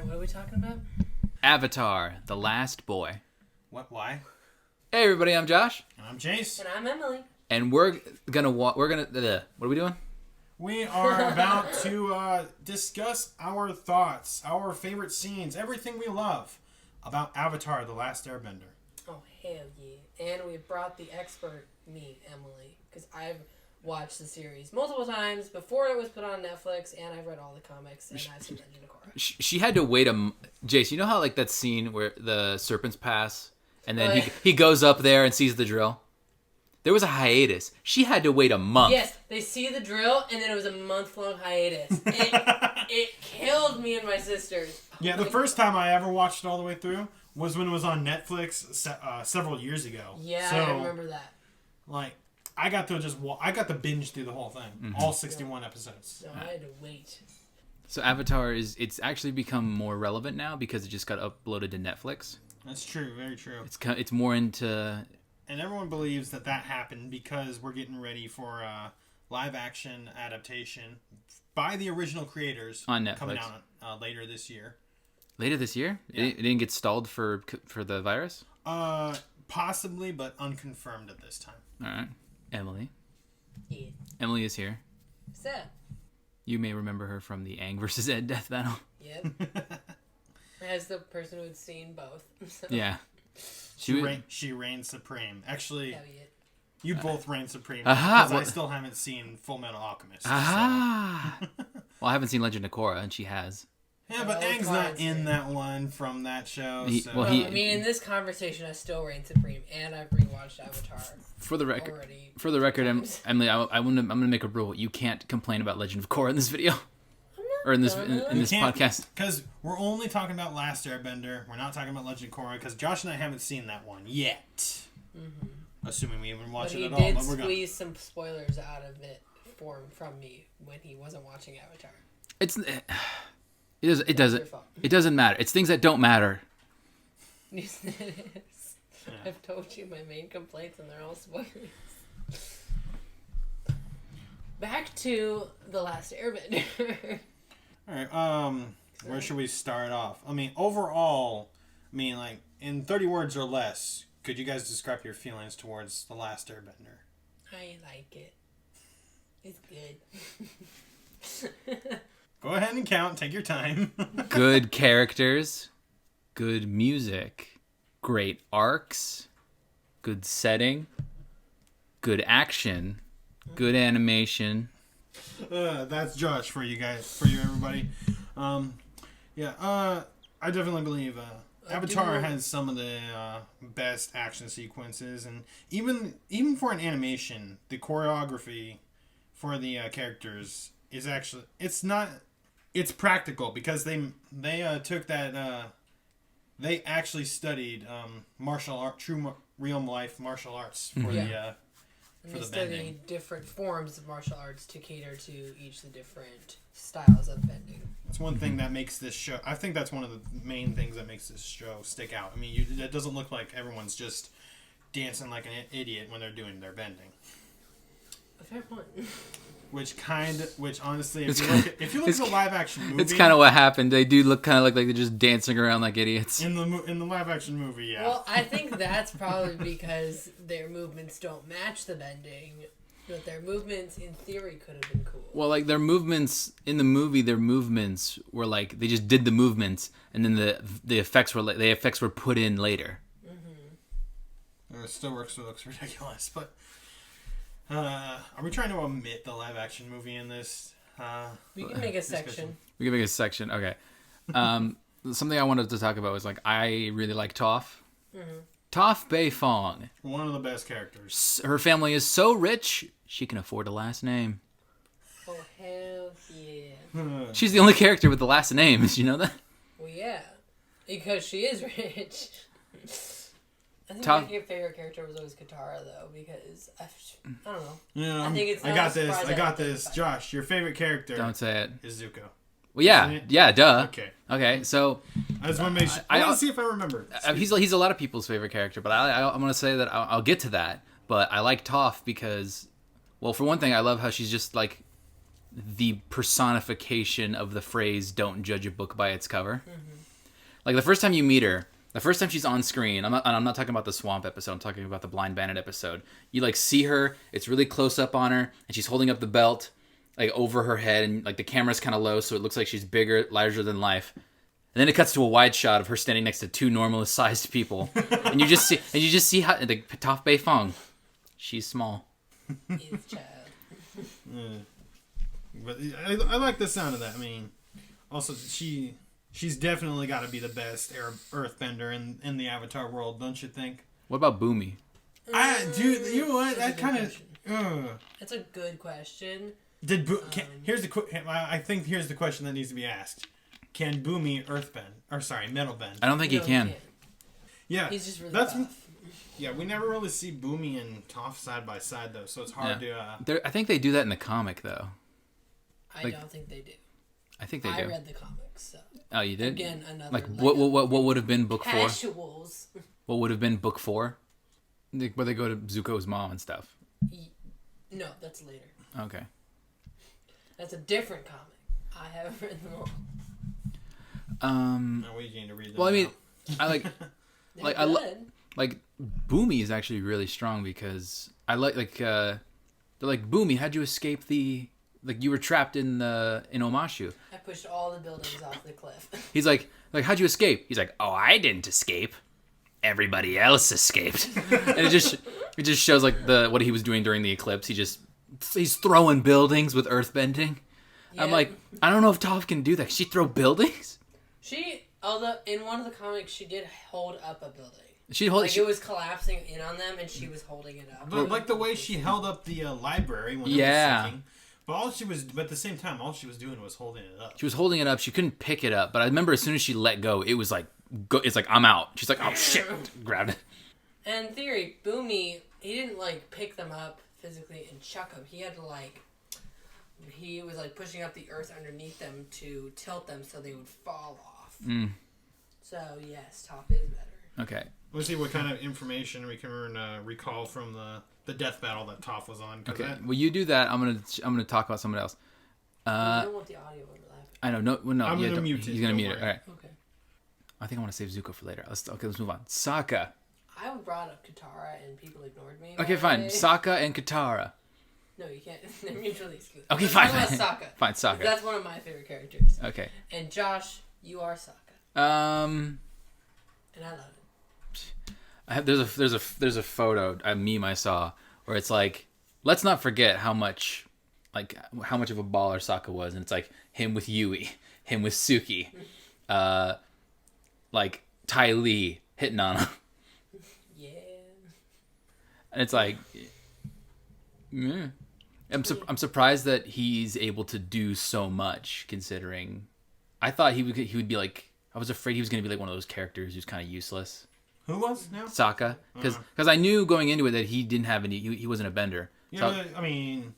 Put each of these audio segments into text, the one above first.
What are we talking about? Avatar The Last Boy. What? Why? Hey everybody, I'm Josh. And I'm Jace. And I'm Emily. And we're gonna what are we doing? We are about to discuss our thoughts, our favorite scenes, everything we love about Avatar The Last Airbender. Oh, hell yeah. And we brought the expert, me, Emily, because I've watched the series multiple times before it was put on Netflix, and I've read all the comics, and I've seen Legend of Korra. She had to wait Jace, you know how like that scene where the serpents pass and then he goes up there and sees the drill? There was a hiatus. She had to wait a month. Yes, they see the drill, and then it was a month-long hiatus. It killed me and my sisters. Yeah, the first time I ever watched it all the way through was when it was on Netflix several years ago. Yeah, so, I remember that. Like, I got to binge through the whole thing, all 61 episodes. So I had to wait. So Avatar it's actually become more relevant now because it just got uploaded to Netflix. That's true, very true. It's more into. And everyone believes that happened because we're getting ready for a live-action adaptation by the original creators on Netflix coming out later this year. Later this year? Yeah. It didn't get stalled for the virus? Possibly, but unconfirmed at this time. All right. Emily. Yeah. Emily is here. So. You may remember her from the Aang vs. Ed death battle. Yep. As the person who had seen both. So. Yeah. She reigns supreme. Actually, you both reign supreme. Aha! Because I still haven't seen Full Metal Alchemist. Aha! So. Well, I haven't seen Legend of Korra, and she has. Yeah, but Aang's not in that one from that show. I mean, in this conversation, I still reign supreme, and I've rewatched Avatar. For the record, Emily, I'm gonna make a rule: you can't complain about Legend of Korra in this video, or in this podcast, because we're only talking about Last Airbender. We're not talking about Legend of Korra because Josh and I haven't seen that one yet. Mm-hmm. Assuming we even watch it at all. But he did squeeze some spoilers out of it from me when he wasn't watching Avatar. It doesn't matter. It's things that don't matter. Yes, it is. Yeah. I've told you my main complaints, and they're all spoilers. Back to The Last Airbender. All right. Where should we start off? I mean, overall, like in 30 words or less, could you guys describe your feelings towards The Last Airbender? I like it. It's good. Go ahead and count. Take your time. Good characters, good music, great arcs, good setting, good action, good animation. That's Josh for you guys, for you everybody. I definitely believe Avatar has some of the best action sequences, and even for an animation, the choreography for the characters is actually it's practical because they took that they actually studied martial art, real life martial arts for the bending. Studied different forms of martial arts to cater to each of the different styles of bending. That's one thing that makes this show. I think that's one of the main things that makes this show stick out. I mean, it doesn't look like everyone's just dancing like an idiot when they're doing their bending. A fair point. Which honestly, if you look at the live action movie, it's kind of what happened. They do look kind of like they're just dancing around like idiots in the live action movie. Yeah. Well, I think that's probably because their movements don't match the bending, but their movements in theory could have been cool. Well, like their movements in the movie, were like they just did the movements, and then the effects were put in later. Mm-hmm. It still looks ridiculous, but. Are we trying to omit the live action movie in this? We can make a section. We can make a section. Okay. Something I wanted to talk about was like I really like Toph. Mm-hmm. Toph Bei Fong. One of the best characters. Her family is so rich she can afford a last name. Oh hell yeah! She's the only character with the last name. Did you know that? Well, yeah, because she is rich. I think my favorite character was always Katara, though, because I don't know. Yeah, I got this. Josh, your favorite character? Don't say it. Is Zuko. Well, yeah, duh. Okay. So I just want to make sure. I want to see if I remember. He's a lot of people's favorite character, but I'm gonna say that I'll get to that. But I like Toph because, well, for one thing, I love how she's just like the personification of the phrase "Don't judge a book by its cover." Mm-hmm. Like the first time you meet her, the first time she's on screen, I'm not talking about the swamp episode, I'm talking about the Blind Bandit episode. You like see her, it's really close up on her, and she's holding up the belt like over her head, and like the camera's kind of low, so it looks like she's bigger, larger than life. And then it cuts to a wide shot of her standing next to two normal sized people, and you just see how the Toph Bei Fong, she's small. He's child. But I like the sound of that. I mean, also she's definitely got to be the best earthbender in the Avatar world, don't you think? What about Boomy? Dude, you know what? That kind of. That's a good question. Here's the question that needs to be asked. Can Boomy metal bend? I don't think he can. Yeah, he's just really tough. Yeah, we never really see Boomy and Toph side by side though, so it's hard to. I think they do that in the comic though. I don't think they do. I think they do. I read the comics, so. Oh, you did? Again, another. Like what would have been book 4? Casuals. What would have been book 4? Where they go to Zuko's mom and stuff. No, that's later. Okay. That's a different comic. I haven't read them all. No, we need to read them. Well, I mean, I like Boomy is actually really strong because I like they're like, Boomy, how'd you escape you were trapped in Omashu. I pushed all the buildings off the cliff. He's like how'd you escape? He's like, oh, I didn't escape. Everybody else escaped. And it just shows like what he was doing during the eclipse. He's throwing buildings with earthbending. Yeah. I'm like, I don't know if Toph can do that. She throw buildings? Although in one of the comics, she did hold up a building. It was collapsing in on them, and she was holding it up. But like the way she held up the library when it was sinking. But at the same time, all she was doing was holding it up. She was holding it up. She couldn't pick it up. But I remember as soon as she let go, it was like, it's like, I'm out. She's like, oh shit, grabbed it. And in theory, Boomy, he didn't like pick them up physically and chuck them. He had to he was like pushing up the earth underneath them to tilt them so they would fall off. So yes, Toph is better. Okay. We'll see what kind of information we can recall from the death battle that Toph was on. Okay. Well, you do that. I'm gonna talk about someone else. I don't want the audio overlapping. I know. No. I'm gonna mute it. He's gonna mute it. All right. Okay. I think I want to save Zuko for later. Let's move on. Sokka. I brought up Katara and people ignored me. Okay, fine. Sokka and Katara. No, you can't. They're mutually exclusive. Okay, fine. Sokka. Fine, Sokka. That's one of my favorite characters. Okay. And Josh, you are Sokka. And I love it. There's a photo, a meme I saw where it's like, let's not forget how much of a baller Sokka was, and it's like him with Yui, him with Suki, like Ty Lee hitting on him. Yeah. And it's like, yeah. I'm surprised that he's able to do so much, considering I thought he would be like, I was afraid he was going to be like one of those characters who's kind of useless. Who was now? Sokka, because I knew going into it that he didn't have any. He wasn't a bender. Yeah, so but, I mean,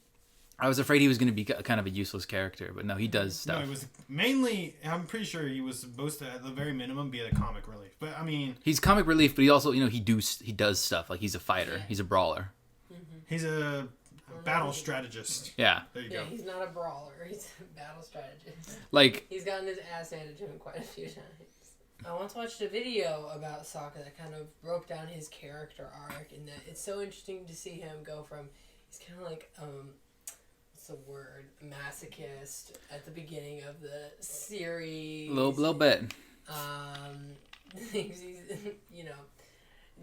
I was afraid he was going to be kind of a useless character, but no, he does stuff. No, it was mainly. I'm pretty sure he was supposed to, at the very minimum, be a comic relief. But I mean, he's comic relief, but he also, he does stuff. Like he's a fighter, he's a brawler. Mm-hmm. He's a battle strategist. Yeah. There you go. He's not a brawler. He's a battle strategist. Like he's gotten his ass handed to him quite a few times. I once watched a video about Sokka that kind of broke down his character arc, and that it's so interesting to see him go from, he's kind of like, what's the word, masochist at the beginning of the series. Little bit. He's,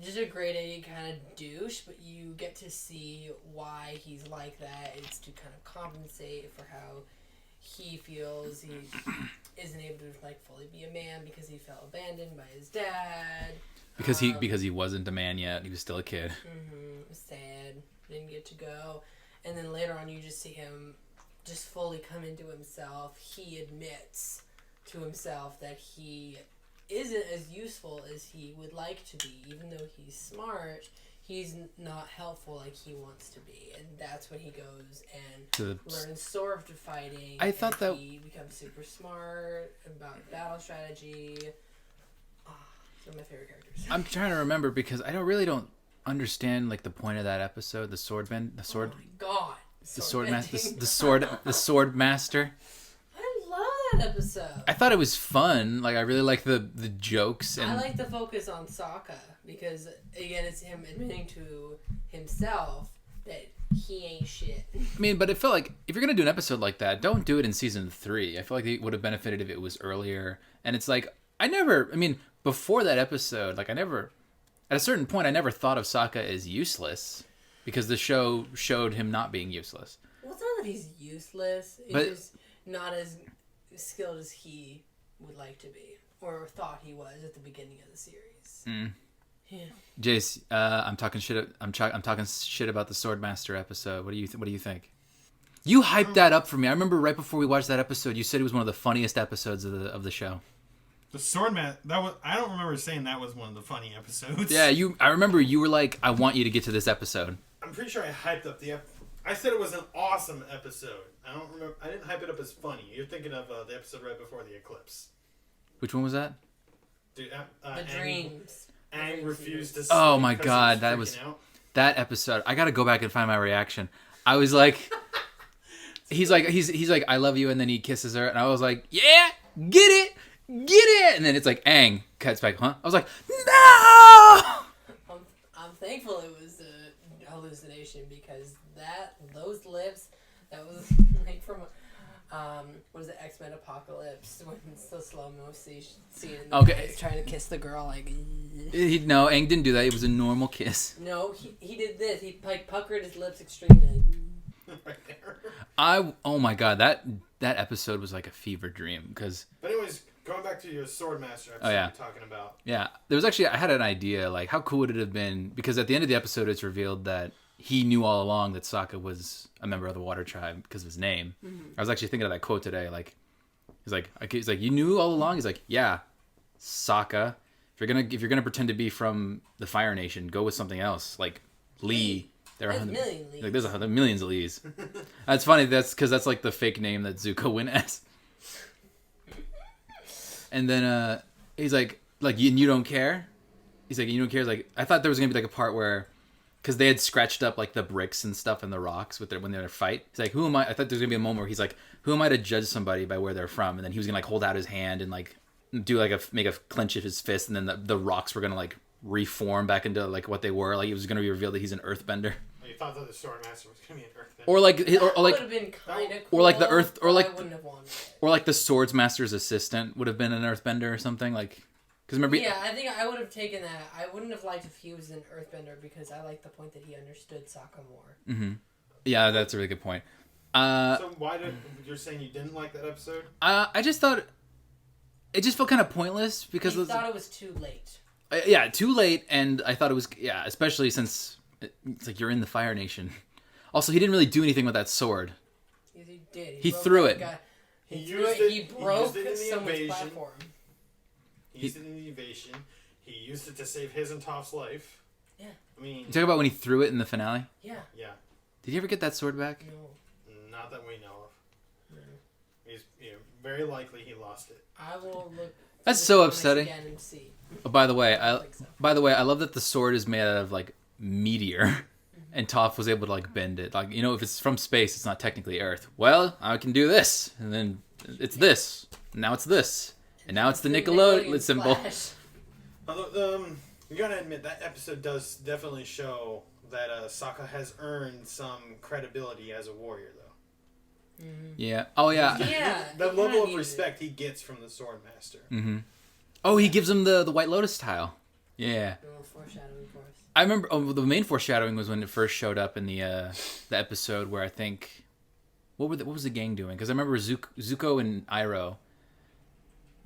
just a grade A kind of douche, but you get to see why he's like that. It's to kind of compensate for how he feels he isn't able to fully be a man because he felt abandoned by his dad. Because he wasn't a man yet. He was still a kid. It was sad. Didn't get to go. And then later on you just see him just fully come into himself. He admits to himself that he isn't as useful as he would like to be. Even though he's smart, he's not helpful like he wants to be, and that's when he goes and learns sword fighting. I thought that he becomes super smart about battle strategy. He's one of my favorite characters. I'm trying to remember because I don't understand the point of that episode. The sword. Oh my god! The sword master. I love that episode. I thought it was fun. Like, I really like the jokes. And I like the focus on Sokka because, again, it's him admitting to himself that he ain't shit. I mean, but it felt like if you're going to do an episode like that, don't do it in season 3. I feel like it would have benefited if it was earlier. And it's like, before that episode, like, at a certain point, I never thought of Sokka as useless because the show showed him not being useless. Well, it's not that he's useless. It's just not as skilled as he would like to be or thought he was at the beginning of the series. Yeah. Jace, I'm talking shit. I'm talking shit about the Swordmaster episode. What do you think? You hyped that up for me. I remember right before we watched that episode, you said it was one of the funniest episodes of the show. The Swordmaster. I don't remember saying that was one of the funny episodes. Yeah, I remember you were like, I want you to get to this episode. I'm pretty sure I hyped up I said it was an awesome episode. I don't remember. I didn't hype it up as funny. You're thinking of the episode right before the eclipse. Which one was that? Dude, the dreams. Aang refused to sleep. Oh my god, that episode. I gotta go back and find my reaction. I was like, he's like, I love you, and then he kisses her, and I was like, yeah, get it, and then it's like Aang cuts back, huh? I was like, no. I'm thankful it was a hallucination because those lips, that was like from what is it, X-Men Apocalypse, when it's the slow-mo scene and the guy's trying to kiss the girl, like... No, Aang didn't do that. It was a normal kiss. No, he did this. He like puckered his lips extremely. Right there. Oh my god, that episode was like a fever dream, because... But anyways, going back to your Swordmaster episode you're talking about. Yeah, there was actually, I had an idea, like, how cool would it have been, because at the end of the episode, it's revealed that he knew all along that Sokka was a member of the Water Tribe because of his name. Mm-hmm. I was actually thinking of that quote today. Like, he's like, you knew all along. He's like, yeah, Sokka. If you're gonna pretend to be from the Fire Nation, go with something else. Like Lee. There's millions. Like, there's millions of Lees. That's funny. That's because that's like the fake name that Zuko went as. And then he's like you don't care. He's like, you don't care. He's like, I thought there was gonna be like a part where. Because they had scratched up like the bricks and stuff and the rocks when they're in a fight. He's like, who am I? I thought there was gonna be a moment where he's like, who am I to judge somebody by where they're from? And then he was gonna like hold out his hand and like do like make a clench of his fist, and then the rocks were gonna like reform back into like what they were. Like it was gonna be revealed that he's an Earthbender. You thought that the Swordmaster was gonna be an Earthbender, or like would have been kind of cool, or like the Earth, or like I wouldn't have wanted it. Or like the Swordsmaster's assistant would have been an Earthbender or something like. Because remember, yeah, I think I would have taken that. I wouldn't have liked if he was an Earthbender because I like the point that he understood Sokka more. Mm-hmm. Yeah, that's a really good point. So why you're saying you didn't like that episode? I just thought it just felt kind of pointless because I thought it was too late. Yeah, too late, and I thought it was especially since it's like you're in the Fire Nation. Also, he didn't really do anything with that sword. Yes, he did. He threw it. He broke someone's platform. He used it in the evasion. He used it to save his and Toph's life. Yeah. I mean... You talk about when he threw it in the finale? Yeah. Yeah. Did he ever get that sword back? No. Not that we know of. No. He's very likely he lost it. I will look... That's so upsetting. Again and see. Oh, by the way, I love that the sword is made out of, like, meteor. And Toph was able to, like, bend it. Like, if it's from space, it's not technically Earth. Well, I can do this. And then it's this. And now it's this. And now it's the Nickelodeon symbol. Although, you gotta admit, that episode does definitely show that Sokka has earned some credibility as a warrior, though. Mm-hmm. Yeah. Oh, yeah. Yeah. The level of respect he gets from the Swordmaster. Mm-hmm. Oh, he gives him the White Lotus tile. Yeah. A little foreshadowing for us. I remember the main foreshadowing was when it first showed up in the episode where I think... What was the gang doing? Because I remember Zuko and Iroh...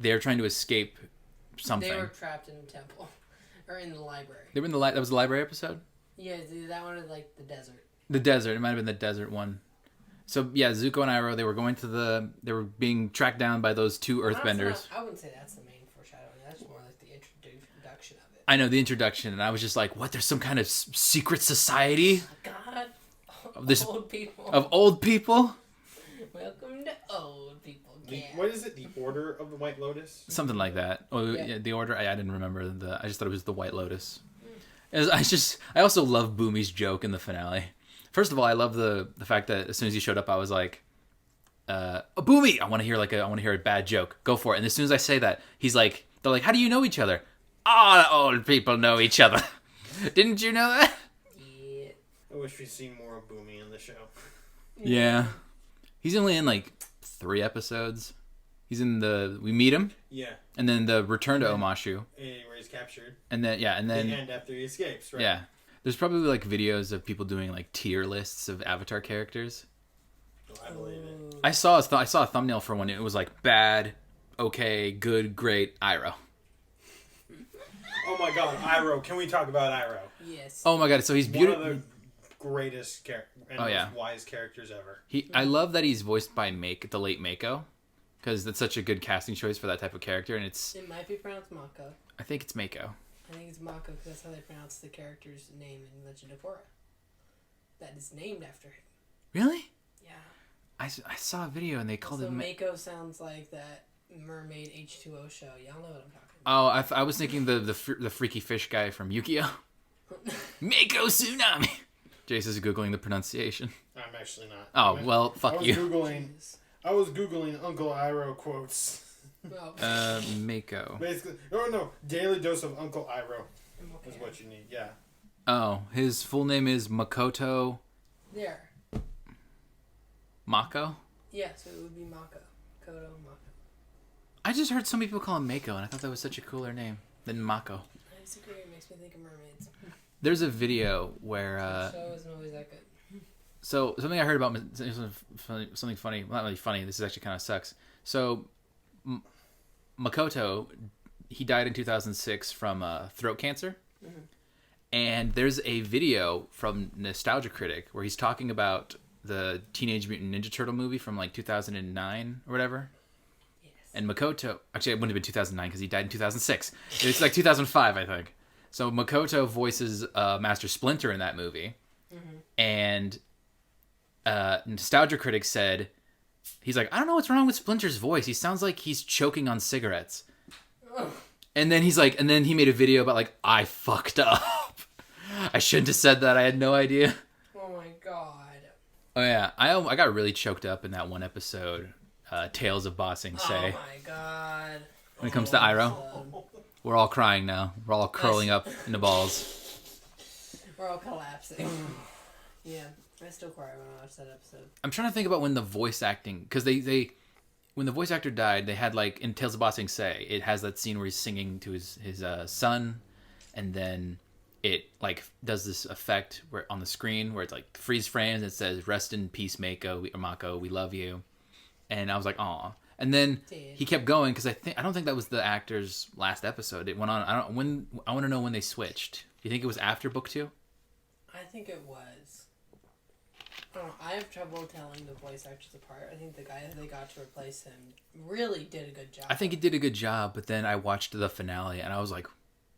They're trying to escape something. They were trapped in a temple. Or in the library. They were in that was the library episode? Yeah, that one was like the desert. The desert. It might have been the desert one. So, yeah, Zuko and Iroh, they were being tracked down by those two Earthbenders. I wouldn't say that's the main foreshadowing. That's more like the introduction of it. I know, the introduction. And I was just like, what? There's some kind of secret society? Oh, God. Old people. Of old people? Welcome to old people. What is it? The Order of the White Lotus? Something like that. Oh, yeah, the Order. I didn't remember I just thought it was the White Lotus. I also love Boomy's joke in the finale. First of all, I love the fact that as soon as he showed up, I was like, Boomy, I want to hear a bad joke. Go for it. And as soon as I say that, they're like, how do you know each other? All old people know each other. Didn't you know that? Yeah. I wish we'd seen more of Boomy in the show. Yeah. He's only in like 3 episodes. He's in we meet him. Yeah. And then the Return to Omashu. Where he's captured. And then The end after he escapes, right? Yeah. There's probably like videos of people doing like tier lists of Avatar characters. Oh, I believe it. I saw a thumbnail for one. It was like bad, okay, good, great, Iroh. Oh my god, Iroh. Can we talk about Iroh? Yes. Oh my god, so he's beautiful. One of the greatest and most wise characters ever. I love that he's voiced by the late Mako, because that's such a good casting choice for that type of character, and it might be pronounced Mako. I think it's Mako. I think it's Mako because that's how they pronounce the character's name in Legend of Korra. That is named after him. Really? Yeah. I saw a video and they called it Mako sounds like that mermaid H2O show. Y'all know what I'm talking about. Oh, I was thinking the freaky fish guy from Yu-Gi-Oh! Mako Tsunami! Jace is Googling the pronunciation. I'm actually not. Oh, well, fuck you. I was Googling Uncle Iroh quotes. Oh. Mako. Basically, no. Daily dose of Uncle Iroh is what you need, yeah. Oh, his full name is Makoto... There. Mako? Yeah, so it would be Mako. Koto Mako. I just heard some people call him Mako, and I thought that was such a cooler name than Mako. I disagree. It makes me think of mermaids. There's a video where... The show isn't always that good. So, something I heard about... Something funny. Well, not really funny. This is actually kind of sucks. So, Makoto, he died in 2006 from throat cancer. Mm-hmm. And there's a video from Nostalgia Critic where he's talking about the Teenage Mutant Ninja Turtle movie from like 2009 or whatever. Yes. And Makoto... Actually, it wouldn't have been 2009 because he died in 2006. It was like 2005, I think. So Makoto voices Master Splinter in that movie. Mm-hmm. And Nostalgia Critic said... He's like, I don't know what's wrong with Splinter's voice. He sounds like he's choking on cigarettes. Ugh. And then he's like... And then he made a video about like, I fucked up. I shouldn't have said that. I had no idea. Oh my god. Oh yeah, I got really choked up in that one episode, Tales of Ba Sing Se. Oh my god. When it comes to Iroh, we're all crying now. We're all curling up into balls. We're all collapsing. Yeah, I still cry when I watch that episode. I'm trying to think about when the voice acting, because when the voice actor died, they had like in Tales of Ba Sing Se, it has that scene where he's singing to his son, and then it like does this effect where on the screen where it's like freeze frames and it says "Rest in peace, Mako, we love you," and I was like, "Aw." And then he kept going because I don't think that was the actor's last episode. It went on. I want to know when they switched. Do you think it was after book 2? I think it was. I have trouble telling the voice actors apart. I think the guy that they got to replace him really did a good job. I think he did a good job, but then I watched the finale and I was like,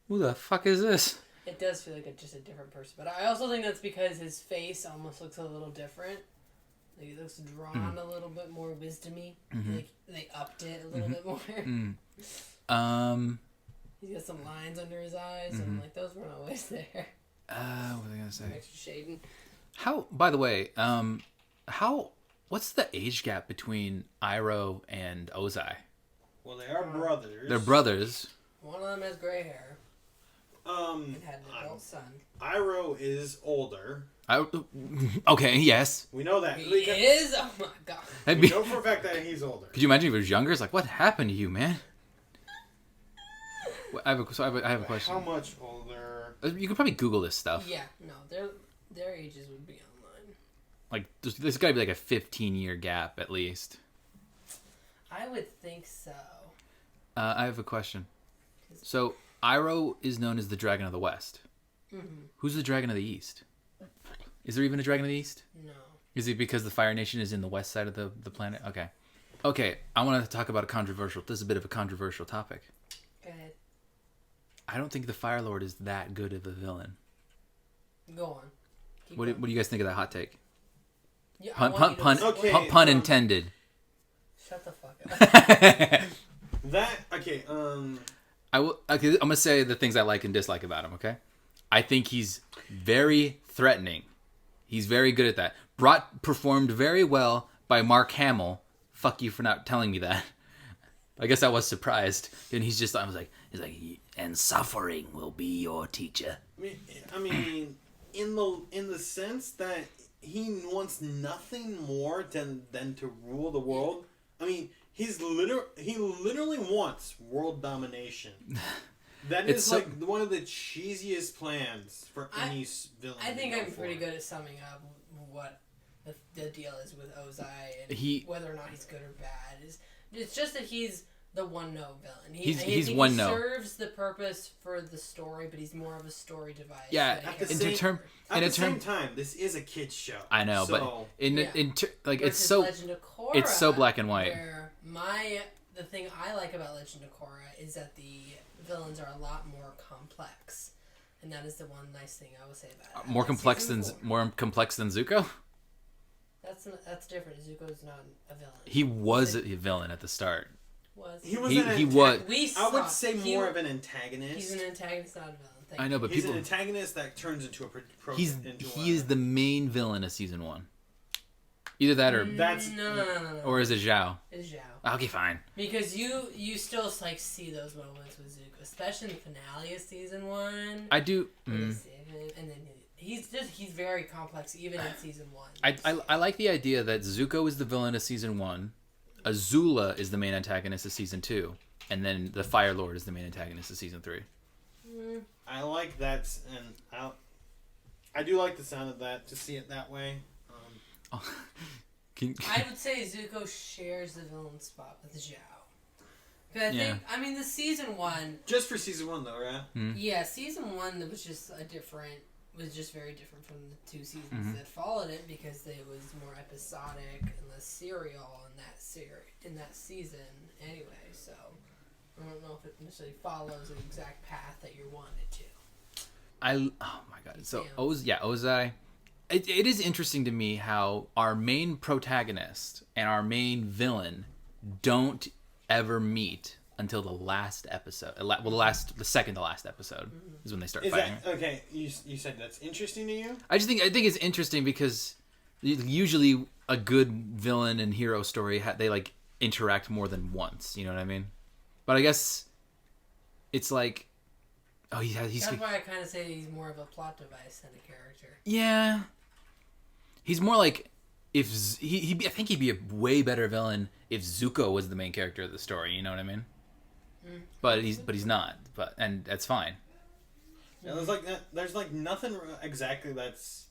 "Who the fuck is this?" It does feel like just a different person, but I also think that's because his face almost looks a little different. Like it looks drawn a little bit more wisdomy. Mm-hmm. Like they upped it a little bit more. He's got some lines under his eyes, and I'm like, those weren't always there. What was I gonna say? Extra shading. How? By the way, what's the age gap between Iroh and Ozai? Well, they are brothers. They're brothers. One of them has gray hair. And had an adult son. Iroh is older. Okay, yes. We know that. He is? Oh my god. We know for a fact that he's older. Could you imagine if he was younger? It's like, what happened to you, man? I have a question. How much older? You could probably Google this stuff. Yeah, no, their ages would be online. Like, there's got to be like a 15-year gap at least. I would think so. I have a question. So, Iroh is known as the Dragon of the West. Mm-hmm. Who's the Dragon of the East? Is there even a Dragon of the East? No. Is it because the Fire Nation is in the west side of the planet? Okay, I want to talk about this is a bit of a controversial topic. Go ahead. I don't think the Fire Lord is that good of a villain. Go on. What do you guys think of that hot take? Yeah, pun intended. Shut the fuck up. I'm gonna say the things I like and dislike about him. Okay, I think he's very threatening. He's very good at that. Performed very well by Mark Hamill fuck you for not telling me that. I guess I was surprised. And he's like, and suffering will be your teacher. I mean, in the sense that he wants nothing more than to rule the world. I mean, he literally wants world domination. That is one of the cheesiest plans for any villain. I think I'm pretty good at summing up what the deal is with Ozai and whether or not he's good or bad. It's just that he's the one-note villain. He's one note. He serves the purpose for the story, but he's more of a story device. Yeah, at the same time, this is a kid's show. I know, so, but it's so Legend of Korra, it's so black and white. Where the thing I like about Legend of Korra is that the villains are a lot more complex, and that is the one nice thing I would say about it. More complex than Zuko. That's different. Zuko's not a villain. He was a villain at the start. He was. I would say more of an antagonist. He's an antagonist, not a villain. I know, but he's an antagonist that turns into a. He is the main villain of season 1. Either that or no. Or is it Zhao? It's Zhao. Okay, fine. Because you still like see those moments with Zuko, especially in the finale of season 1. I do. And then he's very complex even in season 1. I like the idea that Zuko is the villain of season 1. Azula is the main antagonist of season 2, and then the Fire Lord is the main antagonist of season 3. I like that, and I do like the sound of that, to see it that way. I would say Zuko shares the villain spot with Zhao. But I think, the season 1... Just for season 1, though, right? Mm-hmm. Yeah, season 1 was just very different from the 2 seasons that followed it, because it was more episodic and less serial in that season anyway, so I don't know if it necessarily follows the exact path that you want it to. Oh my god. So Ozai. It is interesting to me how our main protagonist and our main villain don't ever meet until the last episode. The second to last episode is when they start fighting. Okay, you said that's interesting to you? I think it's interesting because usually a good villain and hero story, they like interact more than once. You know what I mean? But I guess it's like, he's. That's why I kind of say he's more of a plot device than a character. Yeah, he's more like I think he'd be a way better villain if Zuko was the main character of the story. You know what I mean? But he's not. And that's fine. Yeah, there's nothing exactly that's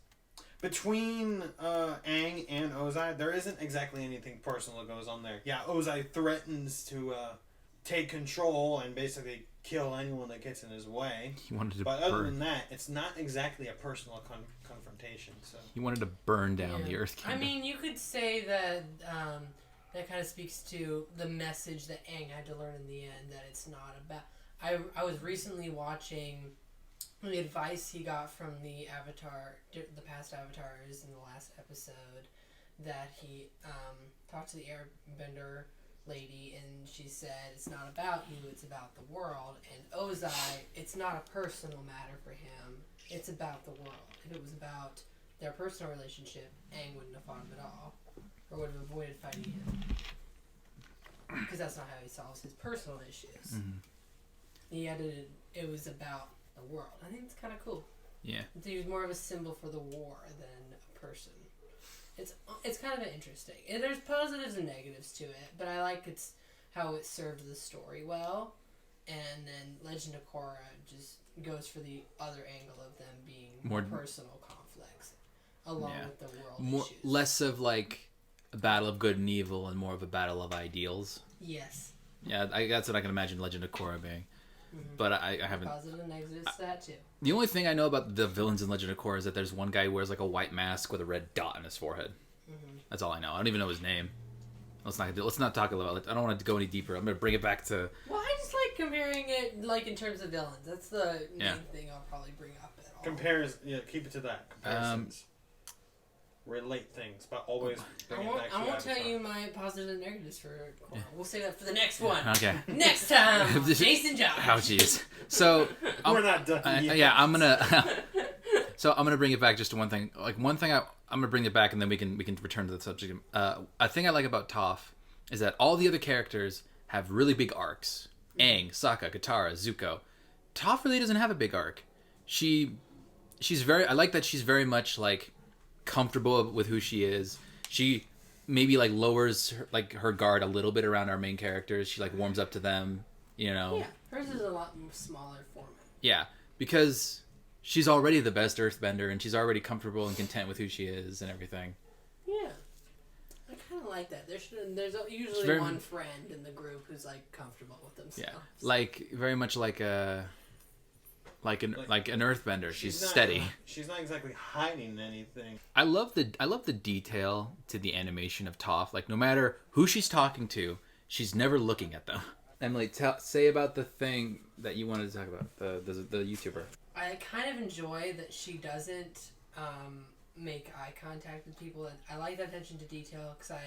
between Aang and Ozai. There isn't exactly anything personal that goes on there. Yeah, Ozai threatens to take control and basically kill anyone that gets in his way. But other than that, it's not exactly a personal confrontation. So he wanted to burn down the Earth Kingdom. I mean, you could say that that kind of speaks to the message that Aang had to learn in the end, that it's not about... I was recently watching the advice he got from the past Avatars in the last episode, that he talked to the Airbender lady, and she said, it's not about you, it's about the world. And Ozai, it's not a personal matter for him, it's about the world. If it was about their personal relationship, Aang wouldn't have fought him at all, or would have avoided fighting him, because that's not how he solves his personal issues. It was about the world. I think it's kind of cool. Yeah. He was more of a symbol for the war than a person. It's kind of interesting. And there's positives and negatives to it, but I like how it served the story well. And then Legend of Korra just goes for the other angle of them being more personal conflicts, along with the world issues. Less of like a battle of good and evil, and more of a battle of ideals. Yes. Yeah, that's what I can imagine Legend of Korra being. But I haven't... Positive and negatives to that too. The only thing I know about the villains in Legend of Korra is that there's one guy who wears like a white mask with a red dot on his forehead. That's all I know. I don't even know his name. Let's not talk about it. I don't want to go any deeper. I'm going to bring it back to... Well, I just like comparing it like in terms of villains. That's the main thing I'll probably bring up at all. Keep it to that. Comparisons. Relate things, but always bring it back to I won't tell you my positives and negatives for Korra. We'll save that for the next one. Okay. Next time, Jason Josh. Oh, jeez. So... We're not done yet. Yeah, I'm going to... So I'm going to bring it back just to one thing. Like, one thing I'm going to bring it back, and then we can return to the subject. A thing I like about Toph is that all the other characters have really big arcs. Aang, Sokka, Katara, Zuko. Toph really doesn't have a big arc. She's very. I like that she's very much like comfortable with who she is. She maybe like lowers her guard a little bit around our main characters. She like warms up to them. You know. Yeah, hers is a lot more smaller format. Yeah, because she's already the best Earthbender, and she's already comfortable and content with who she is and everything. Yeah. I kind of like that. There's usually one friend in the group who's like comfortable with themselves. Yeah, like very much like an Earthbender. She's steady. She's not exactly hiding anything. I love the detail to the animation of Toph. Like no matter who she's talking to, she's never looking at them. Emily, say about the thing that you wanted to talk about, the YouTuber. I kind of enjoy that she doesn't make eye contact with people. I like that attention to detail because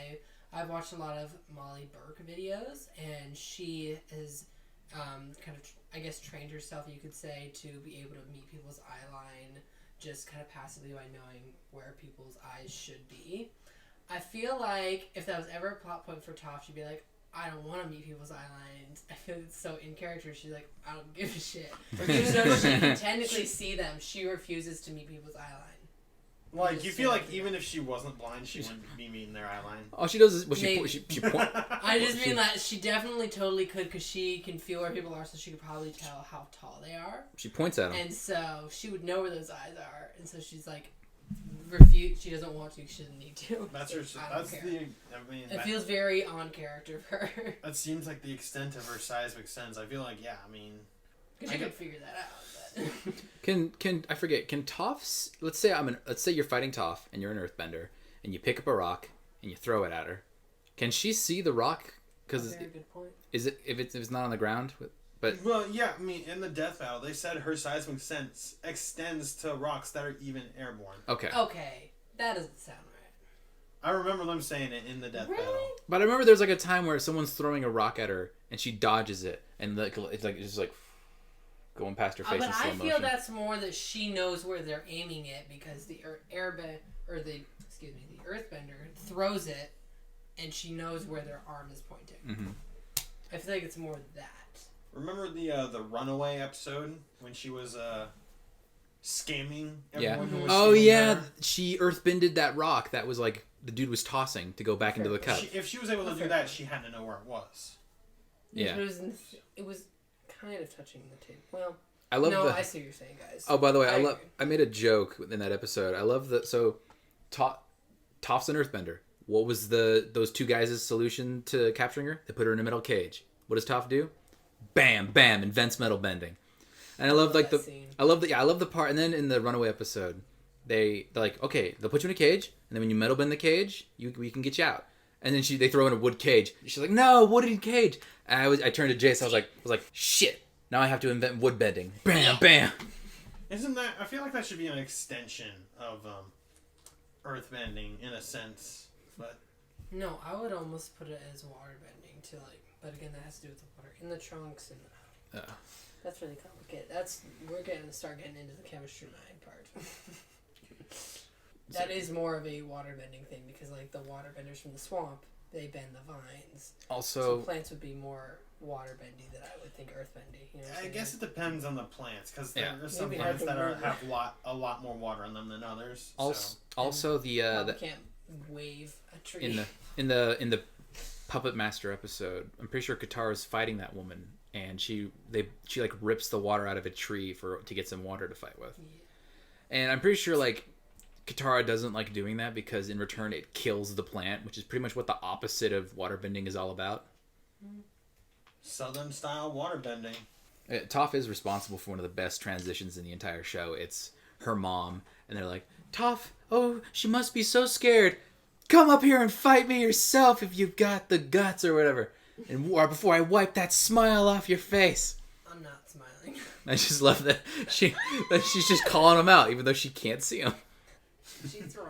I've watched a lot of Molly Burke videos, and she has kind of, I guess, trained herself, you could say, to be able to meet people's eye line just kind of passively by knowing where people's eyes should be. I feel like if that was ever a plot point for Toph, she'd be like, I don't want to meet people's eye lines. I feel it's so in character. She's like, I don't give a shit. Even though she can technically see them, she refuses to meet people's eye line. Like, you feel like even if she wasn't blind, she wouldn't be meeting their eye line. All she does is she point. I just mean that she definitely totally could, because she can feel where people are, so she could probably tell how tall they are. She points at them, and so she would know where those eyes are, and so she's like, she doesn't want to. She doesn't need to. That's her. It feels very on character for her. That seems like the extent of her seismic sense. I feel like, yeah, I mean, because you could figure that out. But Can I forget? Can Toph? Let's say you're fighting Toph and you're an Earthbender and you pick up a rock and you throw it at her. Can she see the rock? Because very good point. Is it if it's not on the ground? But well, yeah. I mean, in the Death Battle, they said her seismic sense extends to rocks that are even airborne. Okay, that doesn't sound right. I remember them saying it in the Death Battle. But I remember there's like a time where someone's throwing a rock at her and she dodges it, and it's just like going past her face in slow motion. But I feel that's more that she knows where they're aiming it, because the Earthbender throws it, and she knows where their arm is pointing. Mm-hmm. I feel like it's more that. Remember the Runaway episode when she was scamming everyone who was scamming her? She earthbended that rock that was like the dude was tossing to go back into the cup. If she was able to do that, she had to know where it was. Yeah. It was kind of touching the table. Well, I see what you're saying, guys. Oh, by the way, I made a joke in that episode. I love Toph's an Earthbender. What was those two guys' solution to capturing her? They put her in a metal cage. What does Toph do? Bam, bam, invents metal bending. And I love the part. And then in the Runaway episode, they're like, okay, they'll put you in a cage, and then when you metal bend the cage, we can get you out. And then they throw in a wood cage. She's like, no, wooden cage. And I turned to Jace. I was like, shit. Now I have to invent wood bending. Bam, bam. Isn't that? I feel like that should be an extension of earth bending in a sense, but. No, I would almost put it as water bending too. But again, that has to do with the water in the trunks and. That's really complicated. We're going to start getting into the chemistry mind part. That is more of a water bending thing, because like the water benders from the swamp, they bend the vines. Also, so plants would be more water bendy than I would think earth bendy. You know I guess it depends on the plants, because there's some Maybe plants that have a lot more water on them than others. Also the can't wave a tree. In the Puppet Master episode, I'm pretty sure Katara's fighting that woman, and she like rips the water out of a tree to get some water to fight with. Yeah. And I'm pretty sure like Katara doesn't like doing that, because in return it kills the plant, which is pretty much what the opposite of waterbending is all about. Southern style waterbending. Toph is responsible for one of the best transitions in the entire show. It's her mom, and they're like, Toph, oh, she must be so scared. Come up here and fight me yourself if you've got the guts or whatever. And before I wipe that smile off your face. I'm not smiling. I just love that she's just calling him out, even though she can't see him.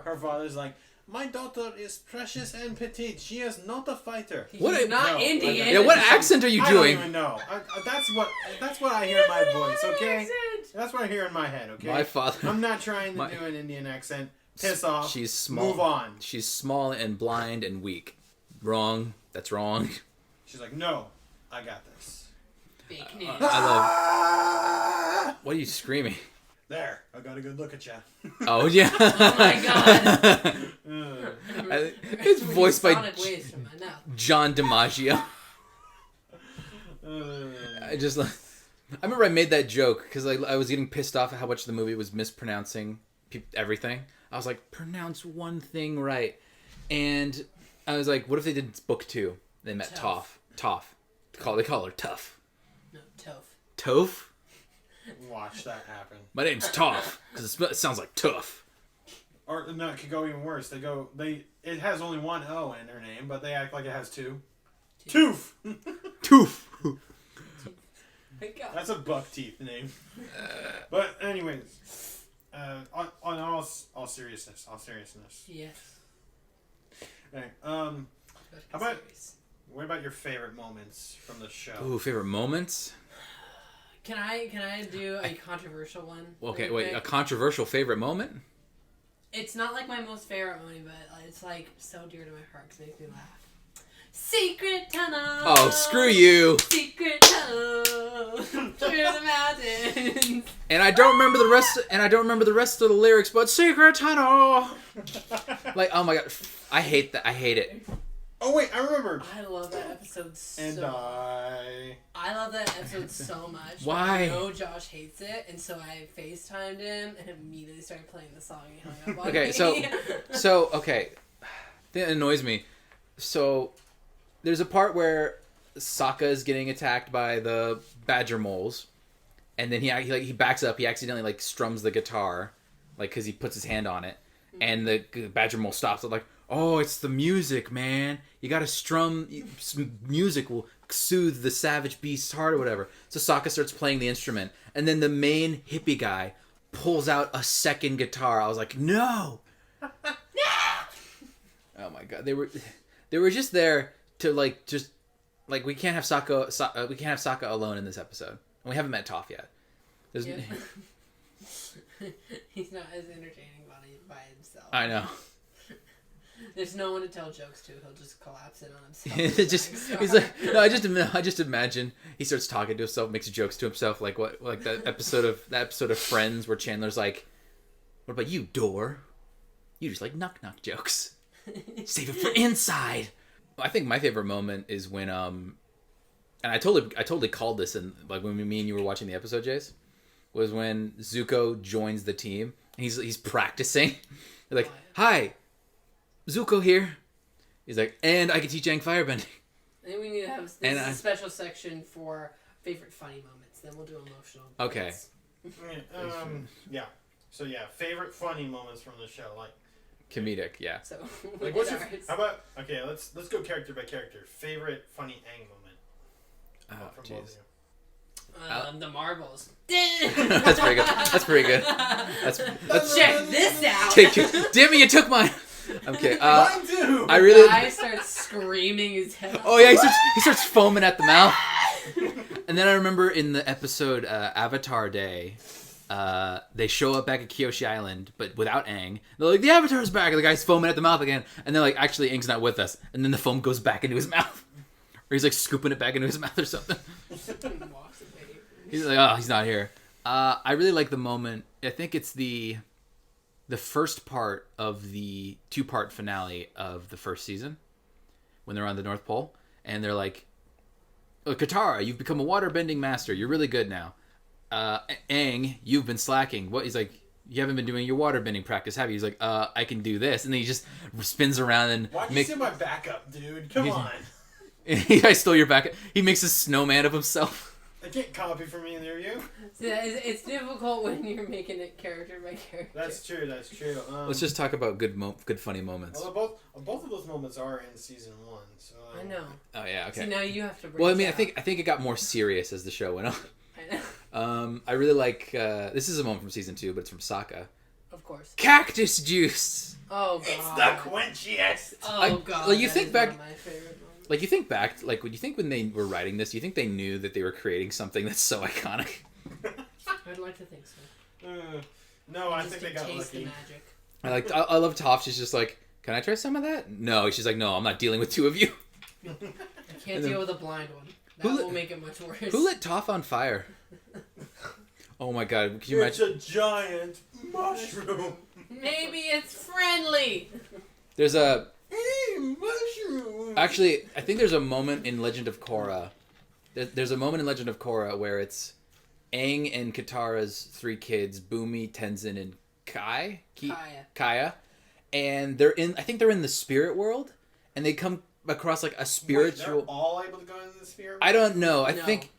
Her father's like, my daughter is precious and petite. She is not a fighter. He's not Indian. Yeah, what accent are you doing? I don't even know. That's what I hear in my voice, okay? That's what I hear in my head, okay? My father. I'm not trying to do an Indian accent. Piss off. She's small. Move on. She's small and blind and weak. Wrong. That's wrong. She's like, no, I got this. Fake news. I love... What are you screaming? There, I got a good look at you. Oh, yeah. Oh my god. It's voiced by Sonic waves from my mouth. John DiMaggio. I remember I made that joke because I was getting pissed off at how much the movie was mispronouncing everything. I was like, pronounce one thing right. And I was like, what if they did book 2? They met Toph. They call her Tough. No, Toph. Toph? Watch that happen. My name's Toph because it sounds like tough. Or no, it could go even worse. It has only one O in their name, but they act like it has 2. Tooth. Tooth. That's a buck teeth name. But anyways, on all seriousness, Yes. Okay, what about your favorite moments from the show? Ooh, favorite moments? Can I do a controversial one? Okay, really wait, quick? a controversial favorite moment? It's not like my most favorite moment, but it's like so dear to my heart because it makes me laugh. Secret tunnel. Oh, screw you! Secret tunnel through the mountains. And I don't remember the rest of the lyrics, but secret tunnel. Like, oh my god, I hate that. I hate it. Oh wait, I remember. I love that episode so. And I love that episode so much. Why? I know Josh hates it, and so I FaceTimed him and immediately started playing the song and hung up on Okay, me. so okay, that annoys me. So there's a part where Sokka is getting attacked by the badger moles, and then he backs up. He accidentally like strums the guitar, like because he puts his hand on it, and the badger mole stops. Like, oh, it's the music, man. You gotta strum. Some music will soothe the savage beast's heart or whatever. So Sokka starts playing the instrument, and then the main hippie guy pulls out a second guitar. I was like, no. No. Oh my god, they were just there to we can't have Sokka alone in this episode. And we haven't met Toph yet. Yeah. He's not as entertaining by himself. I know. There's no one to tell jokes to. He'll just collapse in on himself. He's like, no. I just imagine he starts talking to himself, makes jokes to himself, like that episode of Friends where Chandler's like, "What about you, Door? You just like knock jokes. Save it for inside." I think my favorite moment is when and I totally called this in like when me and you were watching the episode, Jace, was when Zuko joins the team. He's practicing. They're like, "Hi, Zuko here." He's like, "And I can teach Aang firebending." I think we need to have a special section for favorite funny moments. Then we'll do emotional. Okay. Moments. Yeah. So yeah, favorite funny moments from the show, like Comedic, yeah. So like what's your, how about let's go character by character. Favorite funny Aang moment. Oh, from both of you. The marbles. That's pretty good. That's pretty good. Let's check this out. Damn it, you took mine. Okay. Mine too. I really. The guy starts screaming his head off. Oh yeah, he starts foaming at the mouth. And then I remember in the episode Avatar Day, they show up back at Kyoshi Island, but without Aang. They're like, the Avatar's back, and the guy's foaming at the mouth again. And they're like, actually, Aang's not with us. And then the foam goes back into his mouth. Or he's like scooping it back into his mouth or something. He's like, oh, he's not here. I really like the moment. I think it's the first part of the 2-part finale of the first season when they're on the North Pole. And they're like, oh, Katara, you've become a waterbending master. You're really good now. Aang, you've been slacking. What? He's like, you haven't been doing your waterbending practice, have you? He's like, I can do this. And then he just spins around and... Why'd you steal my backup, dude? Come on. I stole your backup. He makes a snowman of himself. I can't copy from either of you. It's difficult when you're making it character by character. That's true. Let's just talk about good funny moments. Well, both of those moments are in season 1, so... I know. Oh, yeah, okay. So now you have to bring Well, I mean, I think it got more serious as the show went on. I know. I really like... this is a moment from season 2, but it's from Sokka. Of course. Cactus juice! Oh, God. It's the quenchiest! Oh, God. Like, you think back... One of my favorite moments. Like, you think back... Like, when you think when they were writing this, you think they knew that they were creating something that's so iconic? I'd like to think so. No, I think they got taste lucky. The magic. I love Toph. She's just like, can I try some of that? No. She's like, no, I'm not dealing with 2 of you. I can't deal with a blind one. That will make it much worse. Who lit Toph on fire? Oh my god, can you imagine? It's a giant mushroom. Maybe it's friendly. There's a... Hey, mushroom. Actually, I think there's a moment in Legend of Korra. There's a moment in Legend of Korra where it's Aang and Katara's 3 kids, Bumi, Tenzin, and Kaya. And they're in... I think they're in the spirit world. And they come across like a spiritual... Wait, they're all able to go into the spirit world? I don't know. I think...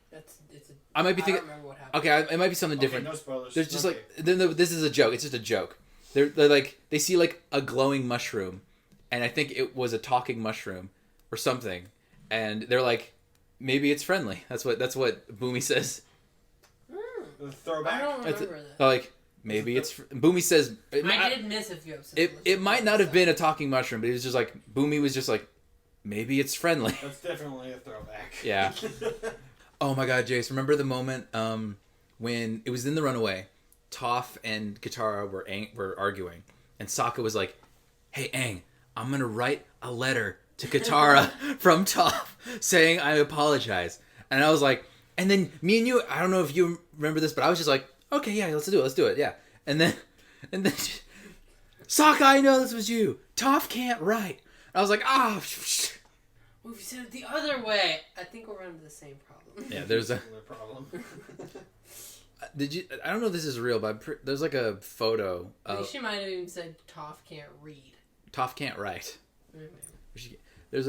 I might be thinking... I don't remember what happened. Okay, it might be something different. No spoilers. There's just this is a joke. It's just a joke. They're like, they see like a glowing mushroom, and I think it was a talking mushroom or something, and they're like, maybe it's friendly. That's what Boomy says. The throwback. I don't remember that. They're like, maybe it's... Boomy says... I did miss a few episodes. It might not have been a talking mushroom, but it was just like, Boomy was just like, maybe it's friendly. That's definitely a throwback. Yeah. Oh my god, Jace, remember the moment when it was in The Runaway, Toph and Katara were arguing, and Sokka was like, hey, Aang, I'm gonna write a letter to Katara from Toph saying I apologize. And I was like, and then me and you, I don't know if you remember this, but I was just like, okay, yeah, let's do it, yeah. And then Sokka, I know this was you. Toph can't write. I was like, Well, if you said it the other way, I think we're running into the same problem. Yeah, there's a problem. Did you? I don't know if this is real, but there's like a photo. I think she might have even said Toph can't read. Toph can't write. Mm-hmm. There's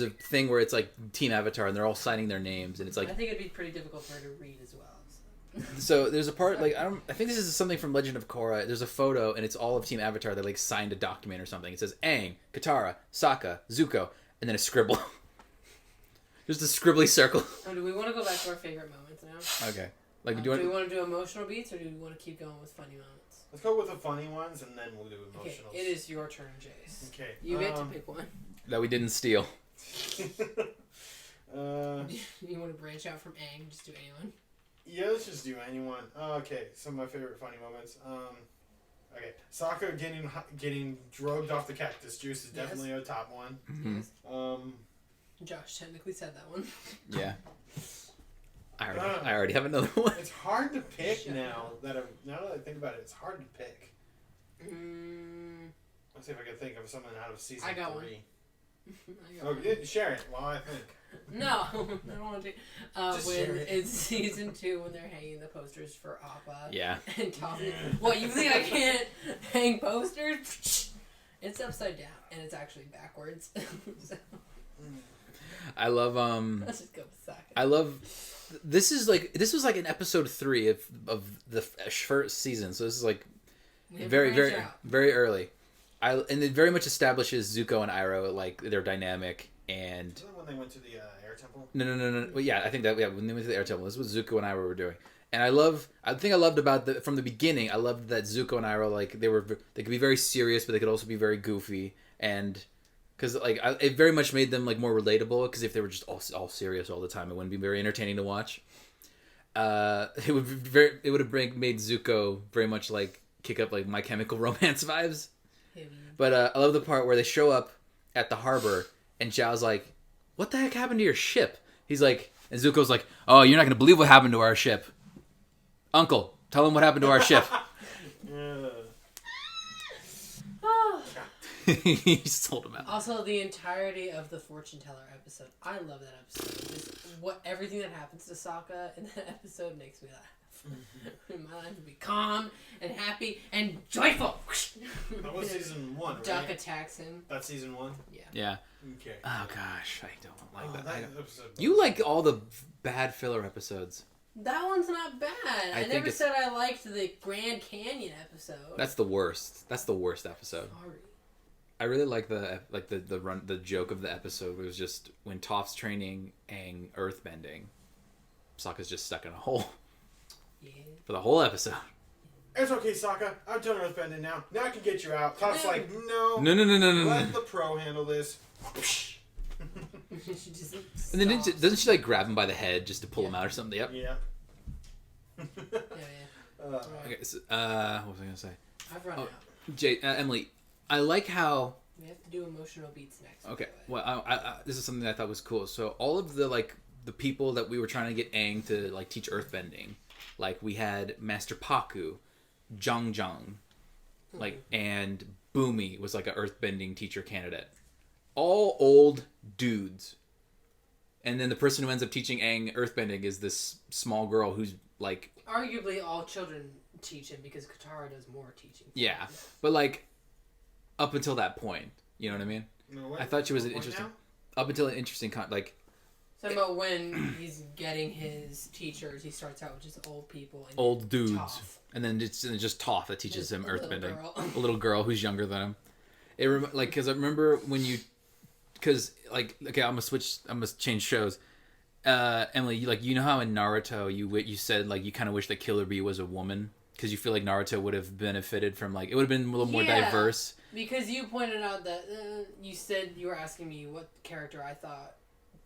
a thing where it's like Team Avatar, and they're all signing their names, and it's like... I think it'd be pretty difficult for her to read as well. So there's a part like I think this is something from Legend of Korra. There's a photo, and it's all of Team Avatar that like signed a document or something. It says Aang, Katara, Sokka, Zuko, and then a scribble. Just a scribbly circle. Oh, do we want to go back to our favorite moments now? Okay. Like, do we want to do emotional beats, or do we want to keep going with funny moments? Let's go with the funny ones, and then we'll do emotional. Okay, it is your turn, Jace. Okay. You get to pick one. That we didn't steal. You want to branch out from Aang? Just do anyone. Yeah, let's just do anyone. Okay, some of my favorite funny moments. Okay, Sokka getting drugged off the cactus juice is definitely a top one. Mm-hmm. Josh technically said that one. Yeah. I already have another one. It's hard to pick now that I think about it. It's hard to pick. Let's see if I can think of something out of season 3. I got one. Share it while I think. No, I don't want to. When it's season 2 when they're hanging the posters for Appa. Yeah. And Tommy. What, you think I can't hang posters? It's upside down and it's actually backwards. So. I love Let's just go with Sokka. I love this was like in episode 3 of the first season, so this is like very early. And it very much establishes Zuko and Iroh, like their dynamic, and Is that when they went to the air temple? No. Well, yeah, I think that when they went to the air temple, this was Zuko and Iroh were doing. And I think I loved about from the beginning. I loved that Zuko and Iroh, like they could be very serious, but they could also be very goofy, and because like it very much made them like more relatable. Because if they were just all serious all the time, it wouldn't be very entertaining to watch. It would have made Zuko very much like kick up like My Chemical Romance vibes. But I love the part where they show up at the harbor and Zhao's like, "What the heck happened to your ship?" He's like, and Zuko's like, "Oh, you're not gonna believe what happened to our ship, Uncle. Tell him what happened to our ship." He just told him out. Also, the entirety of the fortune teller episode, I love that episode. Just everything that happens to Sokka in that episode makes me laugh. My life would be calm and happy and joyful. That was season 1, right? Duck attacks him. That's season 1? Yeah. Okay. Oh gosh, I don't like that. Episode You like all the bad filler episodes. That one's not bad. I never said I liked the Grand Canyon episode. That's the worst. That's the worst episode. Sorry. I really like the joke of the episode was just when Toph's training Aang earthbending, Sokka's just stuck in a hole. Yeah. For the whole episode. It's okay, Sokka. I've done earthbending now. Now I can get you out. Toph's like, no. No. Let the pro handle this. And then doesn't she like grab him by the head just to pull him out or something? Yep. Yeah. Okay. So, what was I gonna say? I've run out. Emily, I like how We have to do emotional beats next. Okay. Well, I this is something that I thought was cool. So all of the the people that we were trying to get Aang to teach earthbending, we had Master Paku, Zhang, and Boomy was an earthbending teacher candidate. All old dudes. And then the person who ends up teaching Aang earthbending is this small girl who's arguably all children teach him because Katara does more teaching. Yeah, but up until that point, you know what I mean? No, I thought she was an interesting. Up until an interesting Talking about when he's getting his teachers, he starts out with just old people. And old dudes. Toph. And then it's just Toph that teaches him earthbending. A little girl who's younger than him. Because I remember when you... Because, okay, I'm going to change shows. Emily, you know how in Naruto you said, you kind of wish that Killer Bee was a woman? Because you feel like Naruto would have benefited from, it would have been a little more diverse. Because you pointed out that you said you were asking me what character I thought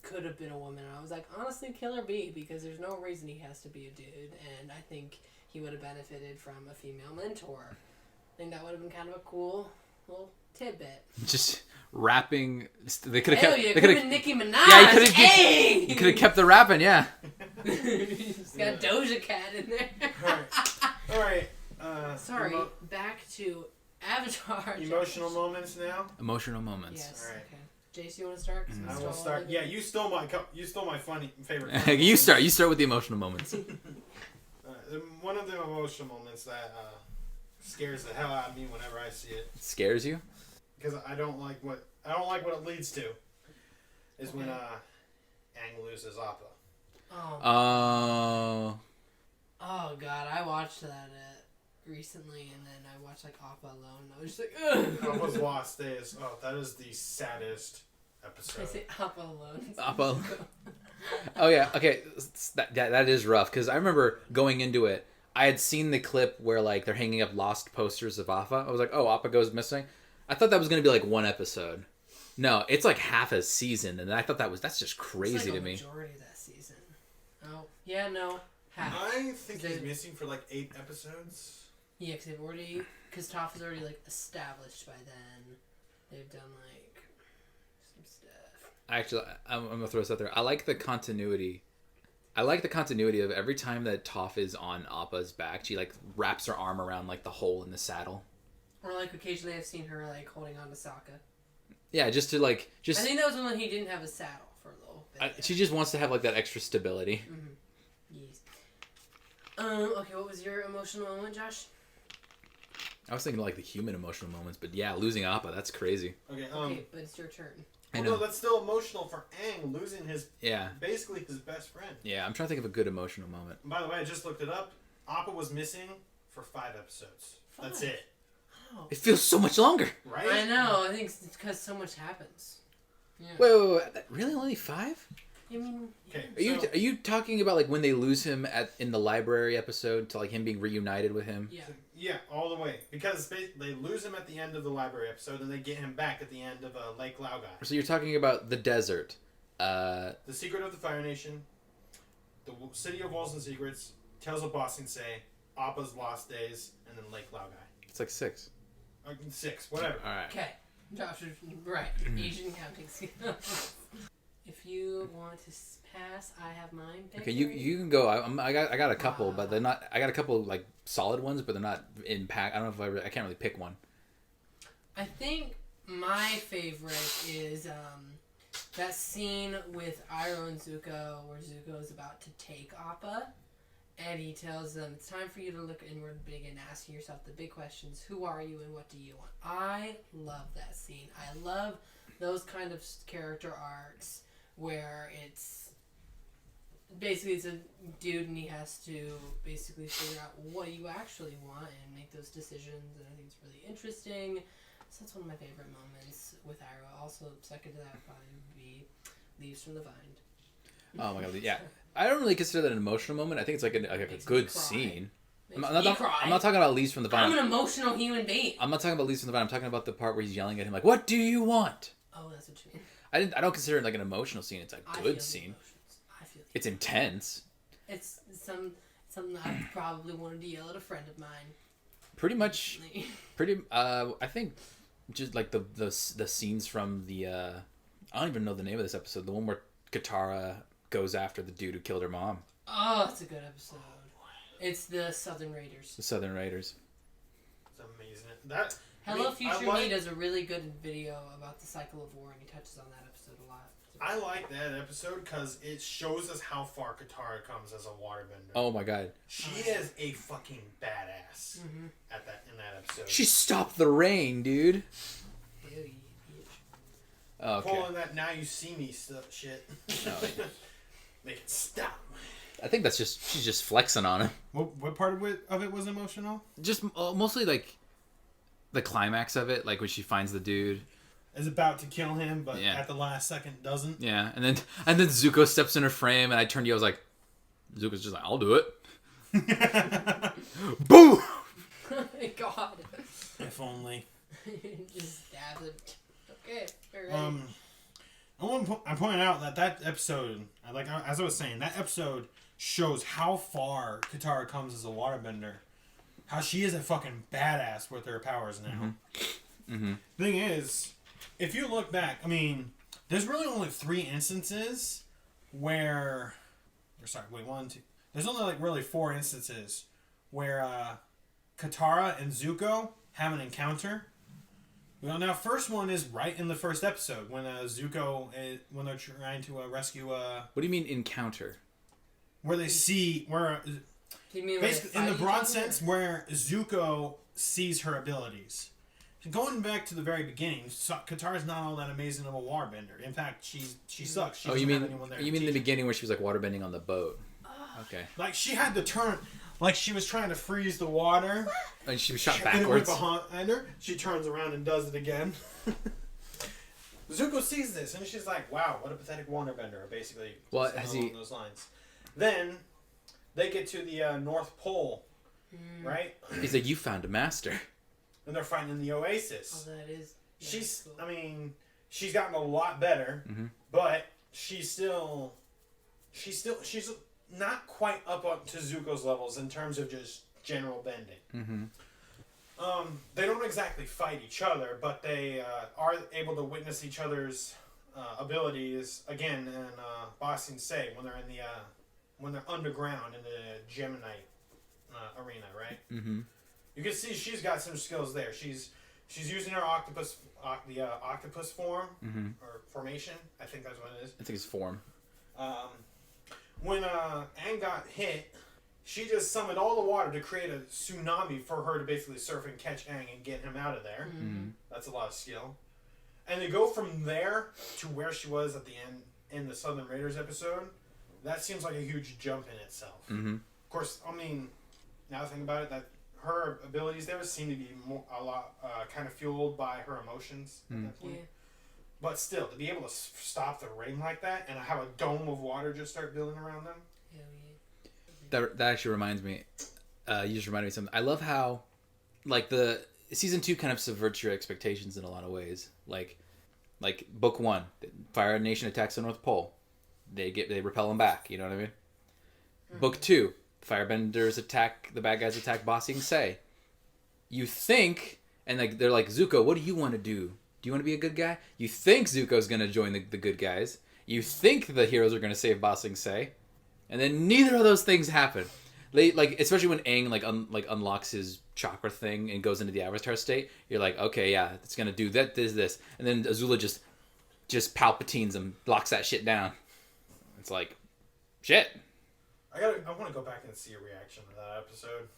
could have been a woman. And I was like, honestly, Killer Bee, because there's no reason he has to be a dude. And I think he would have benefited from a female mentor. I think that would have been kind of a cool little tidbit. Just rapping. They could have kept. They could have been Nicki Minaj. Yeah, you could have kept the rapping. Yeah. Just got Doja Cat in there. All right. Sorry. Back to Avatar. Emotional moments now. Emotional moments. Yes. All right. Okay. Jace, you want to start? I will start. Yeah, you stole my favorite. You start. You start with the emotional moments. One of the emotional moments that scares the hell out of me whenever I see it. Scares you? Because I don't like what it leads to. Is when Aang loses Appa. Oh. Oh God, I watched that recently, and then I watched Appa alone. And I was just ugh. Appa's lost days. Oh, that is the saddest episode. I say Appa alone. Appa. Oh yeah. Okay. That is rough because I remember going into it. I had seen the clip where they're hanging up lost posters of Appa. I was like, oh, Appa goes missing. I thought that was gonna be one episode. No, it's half a season, and I thought that's just crazy to me. Majority of that season. Oh yeah, no. Half. I think he's missing for 8 episodes. Yeah, because Toph is already established by then. They've done some stuff. Actually, I'm gonna throw this out there. I like the continuity. I like the continuity of every time that Toph is on Appa's back, she wraps her arm around the hole in the saddle. Or occasionally I've seen her holding on to Sokka. Yeah, just to just. I think that was when he didn't have a saddle for a little bit. She just wants to have that extra stability. Mm-hmm. Yes. Okay, what was your emotional moment, Josh? I was thinking the human emotional moments, but yeah, losing Appa, that's crazy. Okay, but it's your turn. I know. No, that's still emotional for Aang losing basically his best friend. Yeah, I'm trying to think of a good emotional moment. By the way, I just looked it up. Appa was missing for 5 episodes. 5? That's it. Oh. It feels so much longer. Right? I know. I think it's because so much happens. Yeah. Wait. Really? Only 5? I mean, okay. Are you talking about when they lose him in the library episode to him being reunited with him? Yeah. Yeah, all the way. Because they lose him at the end of the library episode, and they get him back at the end of Lake Laogai. So you're talking about the desert. The Secret of the Fire Nation, the City of Walls and Secrets, Tales of Ba Sing Se, Appa's Lost Days, and then Lake Laogai. It's 6. 6, whatever. All right. Okay. Josh is right. Asian counting skills. If you want to pass, I have mine. Okay, you can go. I got a couple, but they're not. I got a couple solid ones, but they're not in pack. I don't know if I can't really pick one. I think my favorite is that scene with Iroh and Zuko, where Zuko is about to take Appa, and he tells them it's time for you to look inward and begin asking yourself the big questions: who are you and what do you want? I love that scene. I love those kind of character arcs where it's a dude and he has to basically figure out what you actually want and make those decisions, and I think it's really interesting. So that's one of my favorite moments with Iroh. Also, second to that would probably be Leaves from the Vine. Oh my god, yeah. I don't really consider that an emotional moment. I think it's a good scene. I'm not talking about Leaves from the Vine. I'm an emotional human being. I'm not talking about Leaves from the Vine. I'm talking about the part where he's yelling at him what do you want? Oh, that's what you mean. I don't consider it an emotional scene. It's a good scene. I feel it's intense. It's something I probably wanted to yell at a friend of mine. Pretty much. I think just like the scenes from the I don't even know the name of this episode. The one where Katara goes after the dude who killed her mom. Oh, it's a good episode. It's the Southern Raiders. The Southern Raiders. It's amazing. Hello Future Me does a really good video about the cycle of war, and he touches on that episode a lot. I like that episode because it shows us how far Katara comes as a waterbender. Oh my god. She is a fucking badass in that episode. She stopped the rain, dude. Ew, you bitch. Oh, okay. Pulling that now you see me stuff shit. Oh, yeah. Make it stop. I think she's just flexing on him. What part of it was emotional? Just mostly like the climax of it, like when she finds the dude. Is about to kill him, but at the last second doesn't. Yeah, and then Zuko steps in her frame, and I turned to you. I was like, Zuko's just like, I'll do it. Boom! Oh my god. If only. Just stabs him. Okay. I'm pointing out that episode, as I was saying, that episode shows how far Katara comes as a waterbender. How she is a fucking badass with her powers now. Thing is, if you look back, I mean, there's really only 3 instances where... There's only like really 4 instances where Katara and Zuko have an encounter. Well, now, first one is right in the first episode when Zuko, when they're trying to rescue... What do you mean encounter? Where they see... where Do you mean basically, in the broad sense, where Zuko sees her abilities. Going back to the very beginning, Katara's not all that amazing of a waterbender. In fact, she sucks. She you mean the beginning where she was like waterbending on the boat? Okay. Like she had to turn, like she was trying to freeze the water. And she was shot backwards. Behind her, she turns around and does it again. Zuko sees this and she's like, "Wow, what a pathetic waterbender!" Basically, well, has he? Those lines. Then they get to the North Pole, right? He's like, "You found a master." And they're fighting in the Oasis. Oh, that is. She's, cool. I mean, she's gotten a lot better, but she's not quite up to Zuko's levels in terms of just general bending. They don't exactly fight each other, but they are able to witness each other's abilities again in Ba Sing Se when they're in the when they're underground in the Geminite arena, right? You can see she's got some skills there. She's using her octopus form or formation. I think that's what it is. I think it's form. When Aang got hit, she just summoned all the water to create a tsunami for her to basically surf and catch Aang and get him out of there. That's a lot of skill. And to go from there to where she was at the end in the Southern Raiders episode, that seems like a huge jump in itself. Of course, I mean, now that I think about it, that her abilities there seem to be kind of fueled by her emotions at that point. Yeah. But still, to be able to stop the rain like that and have a dome of water just start building around them. That actually reminds me. You just reminded me of something. I love how, like, the season 2 kind of subverts your expectations in a lot of ways. Like book 1, Fire Nation attacks the North Pole. They repel them back. You know what I mean? Book 2. Firebenders the bad guys attack Ba Sing Se. You think, and like they're like, Zuko, what do you want to do? Do you want to be a good guy? You think Zuko's going to join the good guys. You think the heroes are going to save Ba Sing Se. And then neither of those things happen. Especially when Aang unlocks his chakra thing and goes into the Avatar state, you're like, okay, yeah, it's going to do that, this. And then Azula just Palpatines him, locks that shit down. It's like, shit. I want to go back and see a reaction to that episode.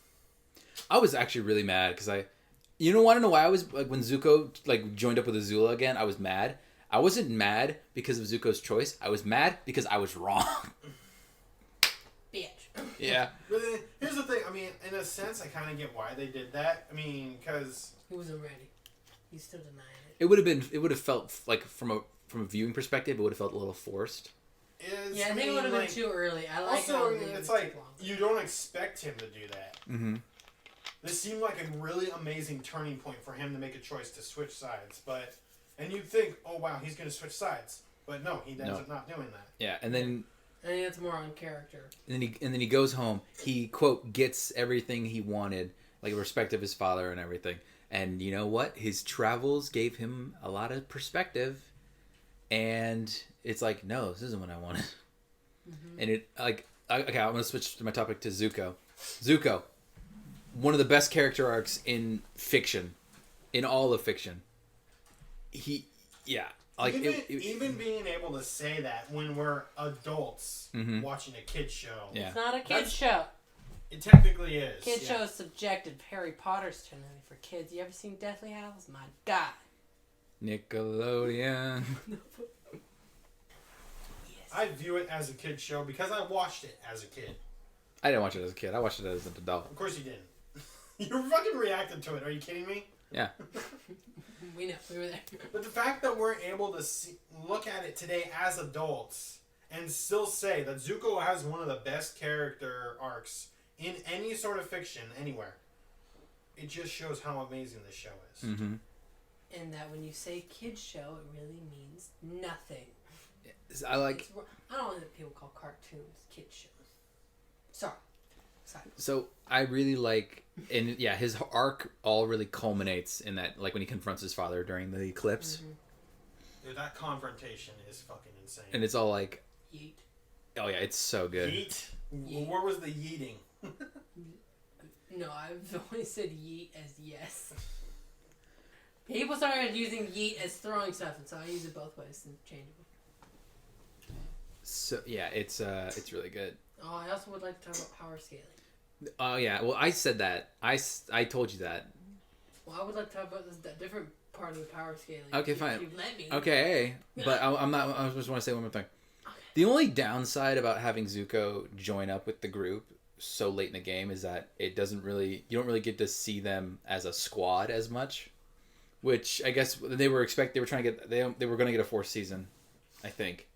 I was actually really mad because want to know why I was like when Zuko joined up with Azula again? I was mad. I wasn't mad because of Zuko's choice. I was mad because I was wrong. Bitch. Yeah. But here's the thing. I mean, in a sense, I kind of get why they did that. I mean, because he wasn't ready. He's still denying it. It would have felt like from a viewing perspective, it would have felt a little forced. I think it would have been too early. It's like you don't expect him to do that. This seemed like a really amazing turning point for him to make a choice to switch sides, and you'd think, oh wow, he's going to switch sides, but no, he ends up not doing that. Yeah, and then I think it's more on character. And then he goes home. He quote gets everything he wanted, like respect of his father and everything. And you know what? His travels gave him a lot of perspective. And it's like, no, this isn't what I wanted. Mm-hmm. And it, like, okay, I'm going to switch to my topic to Zuko. Zuko, one of the best character arcs in fiction. In all of fiction. Like even being able to say that when we're adults watching a kid's show. Yeah. It's not a kid's show. It technically is. Kid show is subjective. Harry Potter's generally for kids. You ever seen Deathly Hallows? My God. Nickelodeon. Yes. I view it as a kid's show because I watched it as a kid. I didn't watch it as a kid. I watched it as an adult. Of course you didn't. You fucking reacted to it. Are you kidding me? Yeah. We know. We were there. But the fact that we're able to look at it today as adults and still say that Zuko has one of the best character arcs in any sort of fiction anywhere, it just shows how amazing this show is. Mm-hmm. And that when you say kids show, it really means nothing. I don't like that people call cartoons kids shows. Sorry. So I really like, and yeah, his arc all really culminates in that, like when he confronts his father during the eclipse. Mm-hmm. Dude, that confrontation is fucking insane. And it's all like, yeet. Oh yeah, it's so good. Yeet? Where was the yeeting? No, I've always said yeet as yes. People started using yeet as throwing stuff, and so I use it both ways, interchangeable. So yeah, it's really good. Oh, I also would like to talk about power scaling. Oh yeah, well I said that. I told you that. Well, I would like to talk about that different part of the power scaling. Okay, fine. If you let me. Okay, but I'm not. I just want to say one more thing. Okay. The only downside about having Zuko join up with the group so late in the game is that you don't really get to see them as a squad as much, which I guess they were trying to get. They were going to get a fourth season, I think.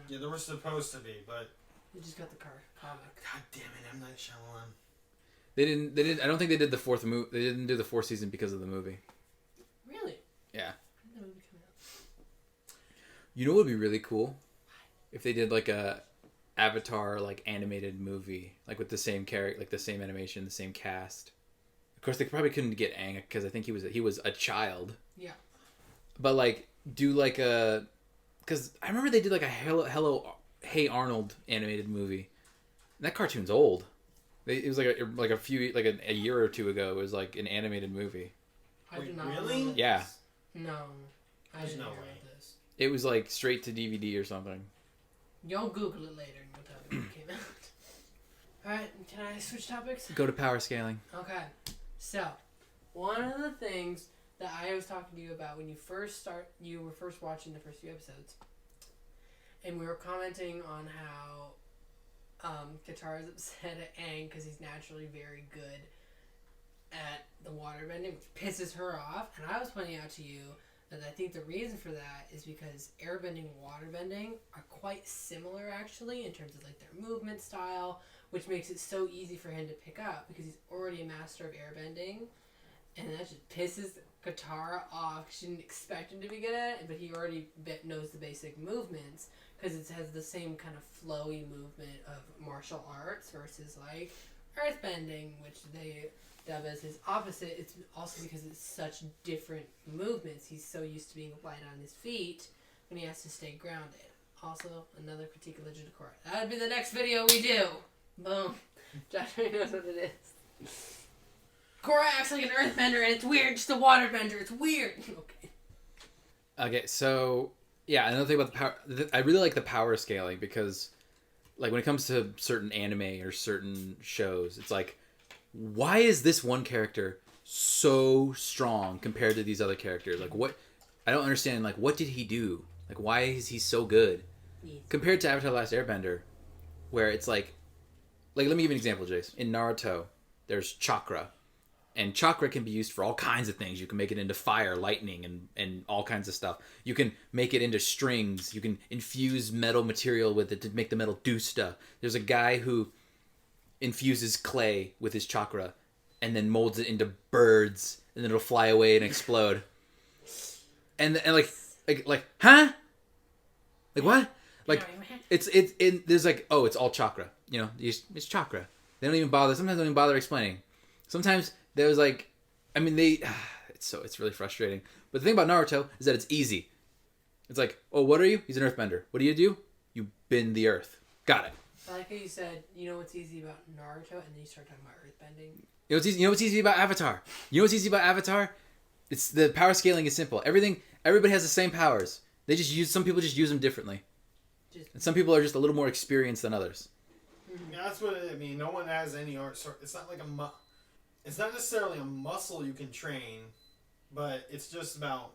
Yeah, they were supposed to be, but you just got the comic. God damn it, M. Night Shyamalan. They didn't. I don't think they did the fourth movie. They didn't do the fourth season because of the movie. Really? Yeah. When did the movie come out? You know what would be really cool? If they did like a Avatar like animated movie, like with the same character, like the same animation, the same cast. Of course, they probably couldn't get Aang because I think he was a child. Yeah. But like do like a, because I remember they did like a Hello Hey Arnold animated movie. That cartoon's old. It was a year or two ago. It was like an animated movie. I do not really? Yeah. No, I didn't no hear way. about this. It was like straight to DVD or something. You'll Google it later and you'll tell me when it came out. Alright, can I switch topics? Go to power scaling. Okay. So, one of the things that I was talking to you about when you were first watching the first few episodes, and we were commenting on how Katara's upset at Aang because he's naturally very good at the waterbending, which pisses her off. And I was pointing out to you that I think the reason for that is because airbending and waterbending are quite similar, actually, in terms of like their movement style, which makes it so easy for him to pick up because he's already a master of airbending. And that just pisses Katara off. She didn't expect him to be good at it, but he already knows the basic movements because it has the same kind of flowy movement of martial arts versus like earthbending, which they dub as his opposite. It's also because it's such different movements. He's so used to being light on his feet when he has to stay grounded. Also, another critique of Legend of Korra. That would be the next video we do. Boom. Josh already knows what it is. Korra acts like an earthbender and it's weird. Just a waterbender. It's weird. Okay, so yeah, another thing about the power, I really like the power scaling because, like, when it comes to certain anime or certain shows, it's like, why is this one character so strong compared to these other characters? Like, what? I don't understand. Like, what did he do? Like, why is he so good compared to Avatar: The Last Airbender, where it's like, let me give you an example, Jace. In Naruto, there's chakra. And chakra can be used for all kinds of things. You can make it into fire, lightning, and all kinds of stuff. You can make it into strings. You can infuse metal material with it to make the metal do stuff. There's a guy who infuses clay with his chakra and then molds it into birds, and then it'll fly away and explode. And like huh? Like what? Like it's there's like, oh, it's all chakra. You know, it's chakra. They don't even bother. Sometimes they don't even bother explaining. Sometimes there was like, I mean, It's really frustrating. But the thing about Naruto is that it's easy. It's like, oh, what are you? He's an earthbender. What do? You bend the earth. Got it. I like how you said, you know what's easy about Naruto, and then you start talking about earthbending. You know what's easy about Avatar? It's the power scaling is simple. Everybody has the same powers. Some people just use them differently. And some people are just a little more experienced than others. Yeah, that's what I mean. No one has any art. It's not like it's not necessarily a muscle you can train, but it's just about.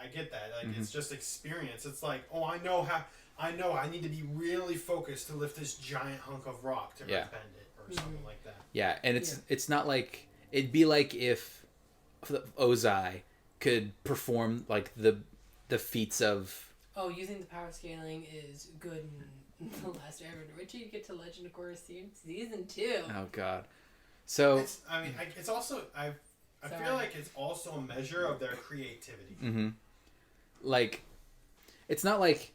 I get that. Like it's just experience. It's like, oh, I know I need to be really focused to lift this giant hunk of rock to bend it or something like that. Yeah, and it's not like it'd be like if Ozai could perform like the feats of. Oh, you think the power scaling is good in The Last Airbender? Wait till you get to Legend of Korra season 2. Oh God. So it's also I feel like it's also a measure of their creativity. Mm-hmm. Like, it's not like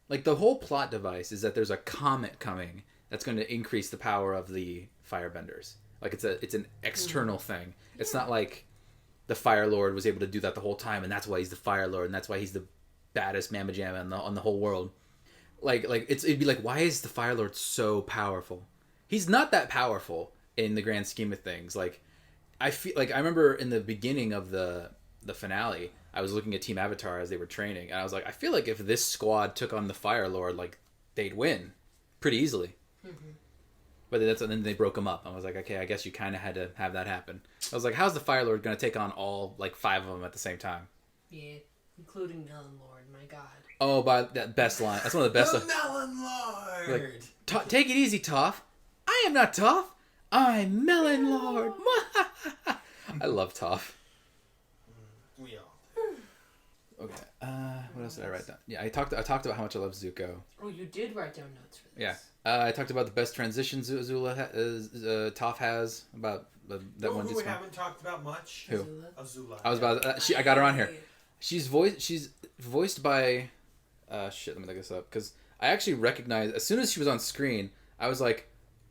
the whole plot device is that there's a comet coming that's going to increase the power of the firebenders. Like it's an external thing. It's not like the Fire Lord was able to do that the whole time, and that's why he's the Fire Lord, and that's why he's the baddest Mama Jamma on the whole world. It'd be like, why is the Fire Lord so powerful? He's not that powerful in the grand scheme of things. Like, I feel like I remember in the beginning of the finale, I was looking at Team Avatar as they were training, and I was like, I feel like if this squad took on the Fire Lord, like, they'd win pretty easily. Mm-hmm. But then they broke him up. I was like, okay, I guess you kind of had to have that happen. I was like, how's the Fire Lord going to take on all, like, 5 of them at the same time? Yeah, including Melon Lord, my god. Oh, by that best line. That's one of the best The Melon Lord! Like, take it easy, Toph. I am not Toph. I'm Melon Lord. I love Toph. We all. Okay. What else did I write down? Yeah, I talked about how much I love Zuko. Oh, you did write down notes for this. Yeah. I talked about the best transition Toph has about that one. Who we haven't talked about much? Who? Azula. I was about. I got her on here. She's voiced by. Shit. Let me look this up because I actually recognized as soon as she was on screen. I was like,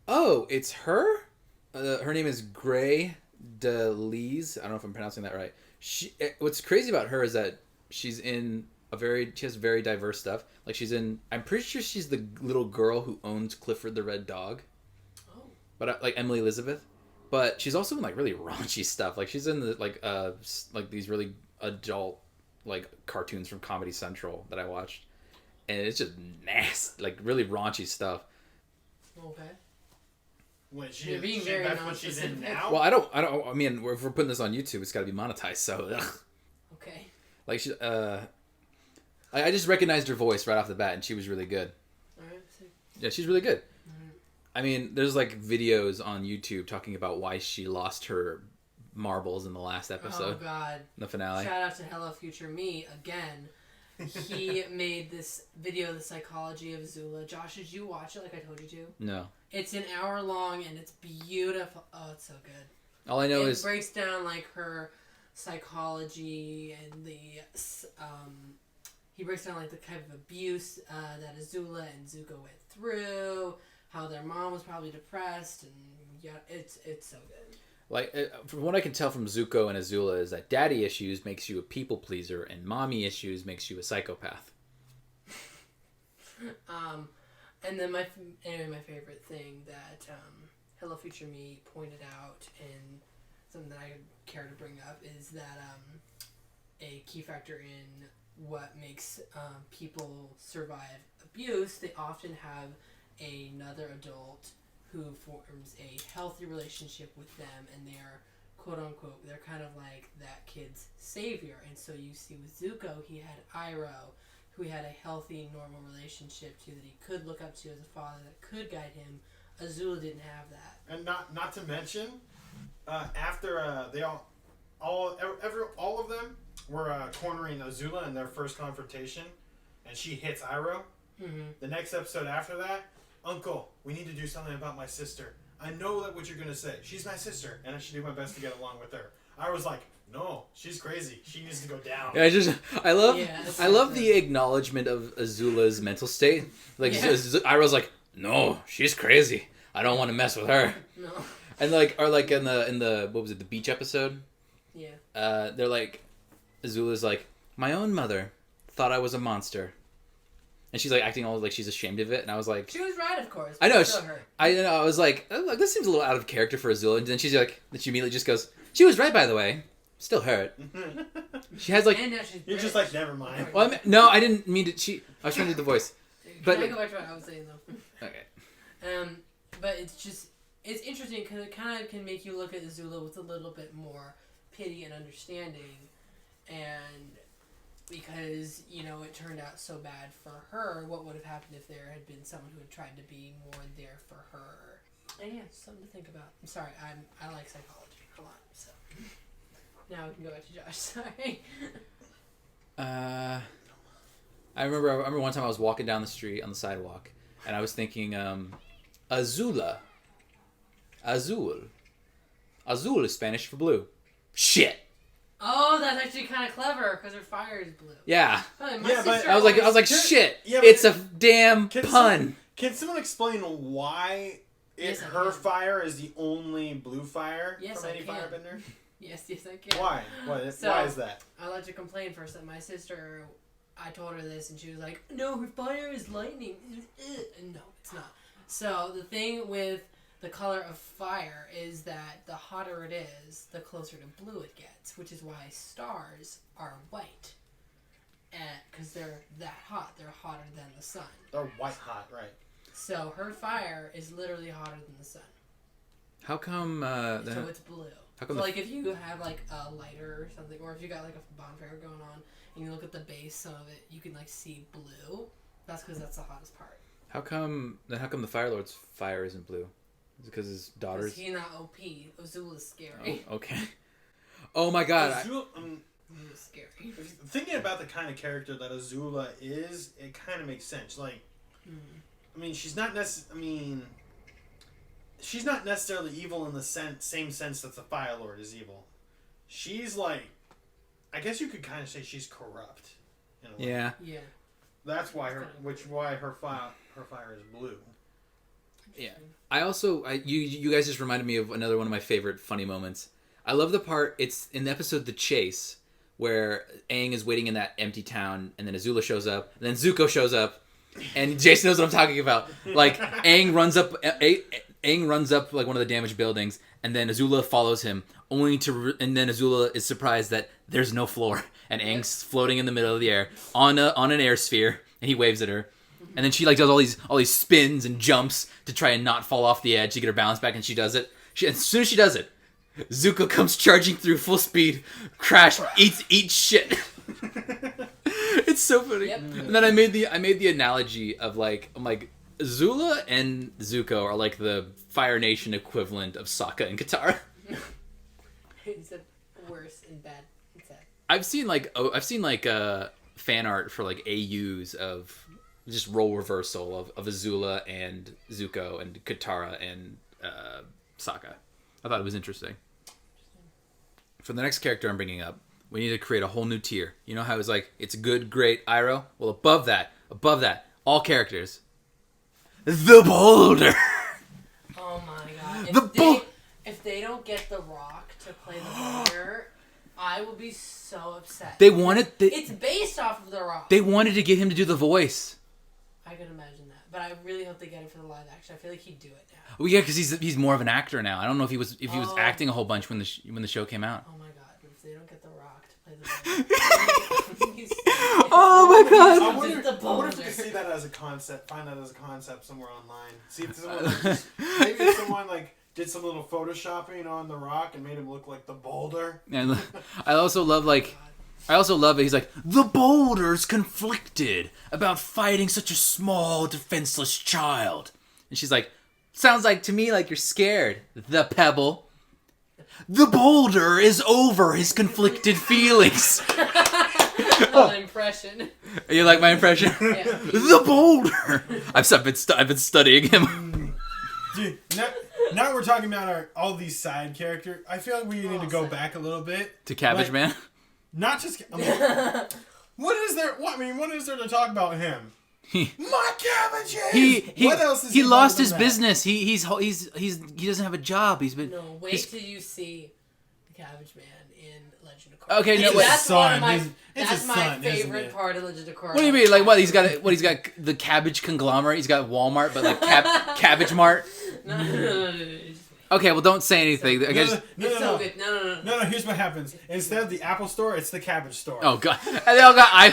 oh, it's her. Her name is Gray DeLise. I don't know if I'm pronouncing that right. What's crazy about her is that she's in she has very diverse stuff. Like I'm pretty sure she's the little girl who owns Clifford the Red Dog. Oh. But like Emily Elizabeth. But she's also in like really raunchy stuff. Like she's in the like these really adult like cartoons from Comedy Central that I watched. And it's just nasty, like really raunchy stuff. Okay. Wait, You're being very that's what she's in now? Well, I don't. I mean, if we're putting this on YouTube, it's got to be monetized. So, ugh. Okay. Like I just recognized her voice right off the bat, and she was really good. All right. Yeah, she's really good. I mean, there's like videos on YouTube talking about why she lost her marbles in the last episode. Oh God. The finale. Shout out to Hello Future Me again. He made this video, The Psychology of Azula. Josh, did you watch it like I told you to? No. It's an hour long and it's beautiful. Oh, it's so good. All I know is... It breaks down like her psychology and he breaks down like the type of abuse that Azula and Zuko went through, how their mom was probably depressed, and yeah, it's so good. Like, from what I can tell from Zuko and Azula is that daddy issues makes you a people pleaser and mommy issues makes you a psychopath. And then my favorite thing that Hello Future Me pointed out, and something that I care to bring up, is that a key factor in what makes people survive abuse, they often have another adult who forms a healthy relationship with them, and they're quote unquote, they're kind of like that kid's savior. And so you see with Zuko, he had Iroh, who he had a healthy, normal relationship to, that he could look up to as a father, that could guide him. Azula didn't have that. And not to mention, after they all of them were cornering Azula in their first confrontation, and she hits Iroh. Mm-hmm. The next episode after that, Uncle, we need to do something about my sister. I know that what you're going to say. She's my sister, and I should do my best to get along with her. I was like, no, she's crazy. She needs to go down. Yeah, I love the acknowledgement of Azula's mental state. Like, Iroh's like, no, she's crazy. I don't want to mess with her. No. And like, or like in the what was it, the beach episode? Yeah. They're like, Azula's like, my own mother thought I was a monster. And she's like acting all like she's ashamed of it. And I was like... She was right, of course. I know. I was like, oh, this seems a little out of character for Azula. And then she's like, she immediately just goes, she was right, by the way. Still hurt. She has like... And now she's You're just like, never mind. Well, no, I didn't mean to... I was trying to do the voice. Can I go back to what I was saying, though? Okay. But it's interesting because it kind of can make you look at Azula with a little bit more pity and understanding. And because, it turned out so bad for her, what would have happened if there had been someone who had tried to be more there for her? And yeah, something to think about. I'm sorry, I like psychology a lot, so... Now we can go back to Josh. Sorry. I remember one time I was walking down the street on the sidewalk, and I was thinking, Azul is Spanish for blue. Shit. Oh, that's actually kind of clever because her fire is blue. Yeah. Oh, but I was like, shit. Yeah, it's a damn pun. Can someone explain why her fire is the only blue fire from any firebender? Yes, I can. Why? Why is that? I like to complain first that my sister, I told her this and she was like, no, her fire is lightning. And no, it's not. So the thing with the color of fire is that the hotter it is, the closer to blue it gets, which is why stars are white. Because they're that hot. They're hotter than the sun. They're white hot, right. So her fire is literally hotter than the sun. How come... so it's blue. How come So, like, if you have, like, a lighter or something, or if you got, like, a bonfire going on, and you look at the base, some of it, you can, like, see blue. That's because that's the hottest part. How come the Fire Lord's fire isn't blue? Is it because his daughter's... Because he's not OP. Azula's scary. Oh, okay. Oh, my God. Azula's scary. Thinking about the kind of character that Azula is, it kind of makes sense. Like, I mean, she's not necessarily evil in the same sense that the Fire Lord is evil. She's like, I guess you could kind of say she's corrupt. In a way. Yeah. Yeah. That's why her fire is blue. Yeah. You guys just reminded me of another one of my favorite funny moments. I love the part, it's in the episode The Chase, where Aang is waiting in that empty town, and then Azula shows up, and then Zuko shows up, and Jace knows what I'm talking about. Like, Aang runs up like one of the damaged buildings, and then Azula follows him, and then Azula is surprised that there's no floor, and Aang's floating in the middle of the air on an air sphere, and he waves at her. And then she like does all these spins and jumps to try and not fall off the edge to get her balance back, and she does it. As soon as she does it, Zuko comes charging through full speed, crash, eats shit. It's so funny. Yep. And then I made the analogy of like Azula and Zuko are like the Fire Nation equivalent of Sokka and Katara. It's worse and bad and sad. I've seen fan art for like AUs of just role reversal of Azula and Zuko and Katara and Sokka. I thought it was interesting. For the next character I'm bringing up, we need to create a whole new tier. You know how it's like, it's good, great, Iroh? Well, above that, all characters. The Boulder! Oh my god. If they don't get The Rock to play the Boulder, I will be so upset. It's based off of The Rock. They wanted to get him to do the voice. I can imagine that. But I really hope they get him for the live action. I feel like he'd do it now. Well, yeah, because he's more of an actor now. I don't know if he was acting a whole bunch when the show came out. Oh my god! If they don't get The Rock to play the oh my god! I wonder if you can see that as a concept. Find that as a concept somewhere online. See if someone did some little photoshopping on The Rock and made him look like the Boulder. And I also love it. He's like, the Boulder's conflicted about fighting such a small, defenseless child. And she's like, sounds like to me like you're scared, the Pebble. The Boulder is over his conflicted feelings. My impression. You like my impression? Yeah. The Boulder. I've been studying him. Dude, now we're talking about all these side characters. I feel like we need to go back a little bit To Cabbage Man. Not just. What is there to talk about him? My cabbages. What else is he lost his business. He doesn't have a job. He's been. No, wait till you see Cabbage Man in Legend of Korra. Okay, no, It's wait. That's one of my, It's that's a my son, isn't favorite it? part of Legend of Korra. What do you mean? Like what? He's got the cabbage conglomerate. He's got Walmart, but like Cabbage Mart. No. Okay, well, don't say anything. I guess. It's so good. No. Here's what happens. Instead of the Apple Store, it's the Cabbage Store. Oh god, and they all got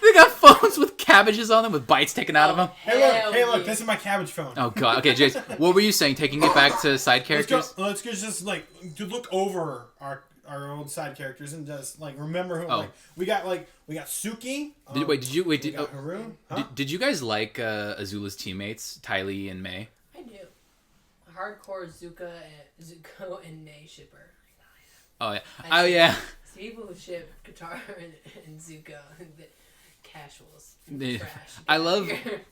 they got phones with cabbages on them with bites taken out of them. Hey look, this is my Cabbage phone. Oh god. Okay, Jace, what were you saying? Taking it back to side characters. Let's go just like to look over our old side characters and just like remember who like we got Suki. Did you We got Haru. Huh? Did you guys like Azula's teammates, Tylee and May? I do. Hardcore Zuko and Nay shipper. Oh yeah. Oh yeah. See, people who ship Katara and Zuko, the casuals. Trash.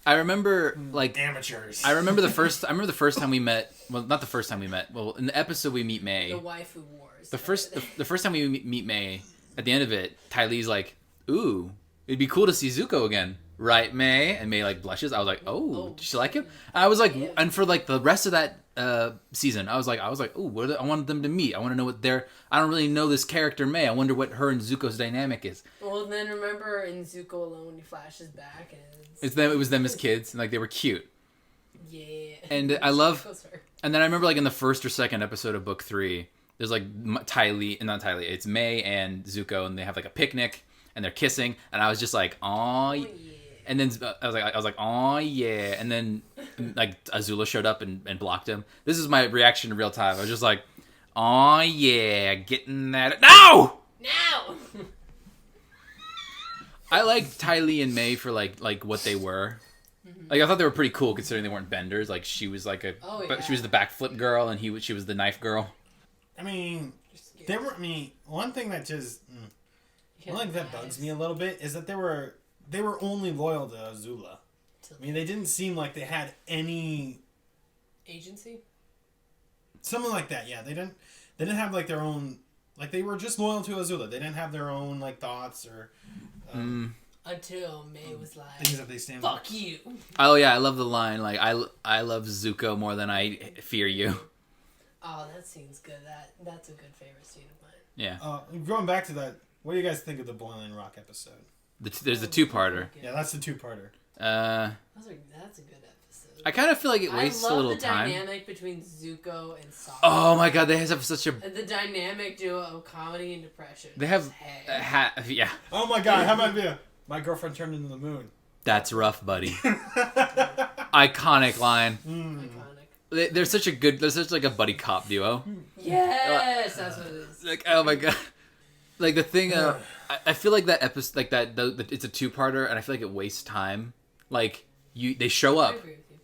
I remember like Amateurs. I remember the first time we met. Well, not the first time we met. Well, in the episode we meet May. The waifu wars. The first time we meet May, at the end of it, Tylee's like, "Ooh, it'd be cool to see Zuko again, right, May?" And May like blushes. I was like, "Oh, did she like him?" And I was like, yeah. and for like the rest of that season, I was like, "Ooh, I wanted them to meet. I want to know what I don't really know this character May. I wonder what her and Zuko's dynamic is." Well, then remember in Zuko Alone when he flashes back and It was them as kids, and like they were cute. Yeah. And I love. And then I remember like in the first or second episode of book 3, there's like not Tylee, it's May and Zuko, and they have like a picnic and they're kissing, and I was just like, "Aw." Yeah. And then I was like, "Oh yeah!" And then like Azula showed up and blocked him. This is my reaction in real time. I was just like, "Oh yeah, getting that." No. Now. I liked Tylee and May for like what they were. Like I thought they were pretty cool considering they weren't benders. Like she was like she was the backflip girl and she was the knife girl. I mean, they were. I mean, one thing that just that bugs me a little bit is that they were only loyal to Azula. I mean, they didn't seem like they had any agency. Something like that, yeah. They didn't have like their own. Like they were just loyal to Azula. They didn't have their own like thoughts or. Until May was like, things that they stand. Fuck you. Oh yeah, I love the line like I love Zuko more than I fear you. Oh, that scene's good. That's a good favorite scene of mine. Yeah. Going back to that, what do you guys think of the Boiling Rock episode? There's a 2-parter. Yeah, that's the 2-parter. That's a good episode. I kind of feel like it wastes a little time. I love the dynamic between Zuko and Sokka. Oh my god, they have such a. The dynamic duo of comedy and depression. They have yeah. Oh my god, how about you? My girlfriend turned into the moon. That's rough, buddy. Iconic line. Iconic. They're such like a buddy cop duo. Yes, that's what it is. Like oh my god, like the thing. I feel like that episode, like that. It's a 2-parter, and I feel like it wastes time. Like they show up,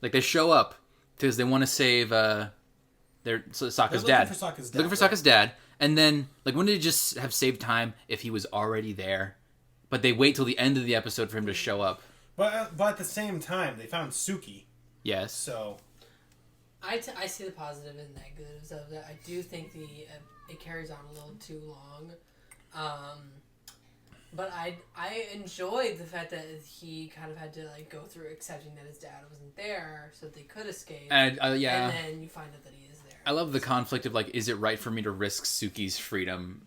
like they show up because they want to save Sokka's dad. Looking for Sokka's dad, and then like wouldn't they just have saved time if he was already there? But they wait till the end of the episode for him to show up. But at the same time, they found Suki. Yes. So. I see the positive and negatives of that. I do think it carries on a little too long. But I enjoyed the fact that he kind of had to like go through accepting that his dad wasn't there so that they could escape. And yeah. And then you find out that he is there. I love the conflict of like, is it right for me to risk Suki's freedom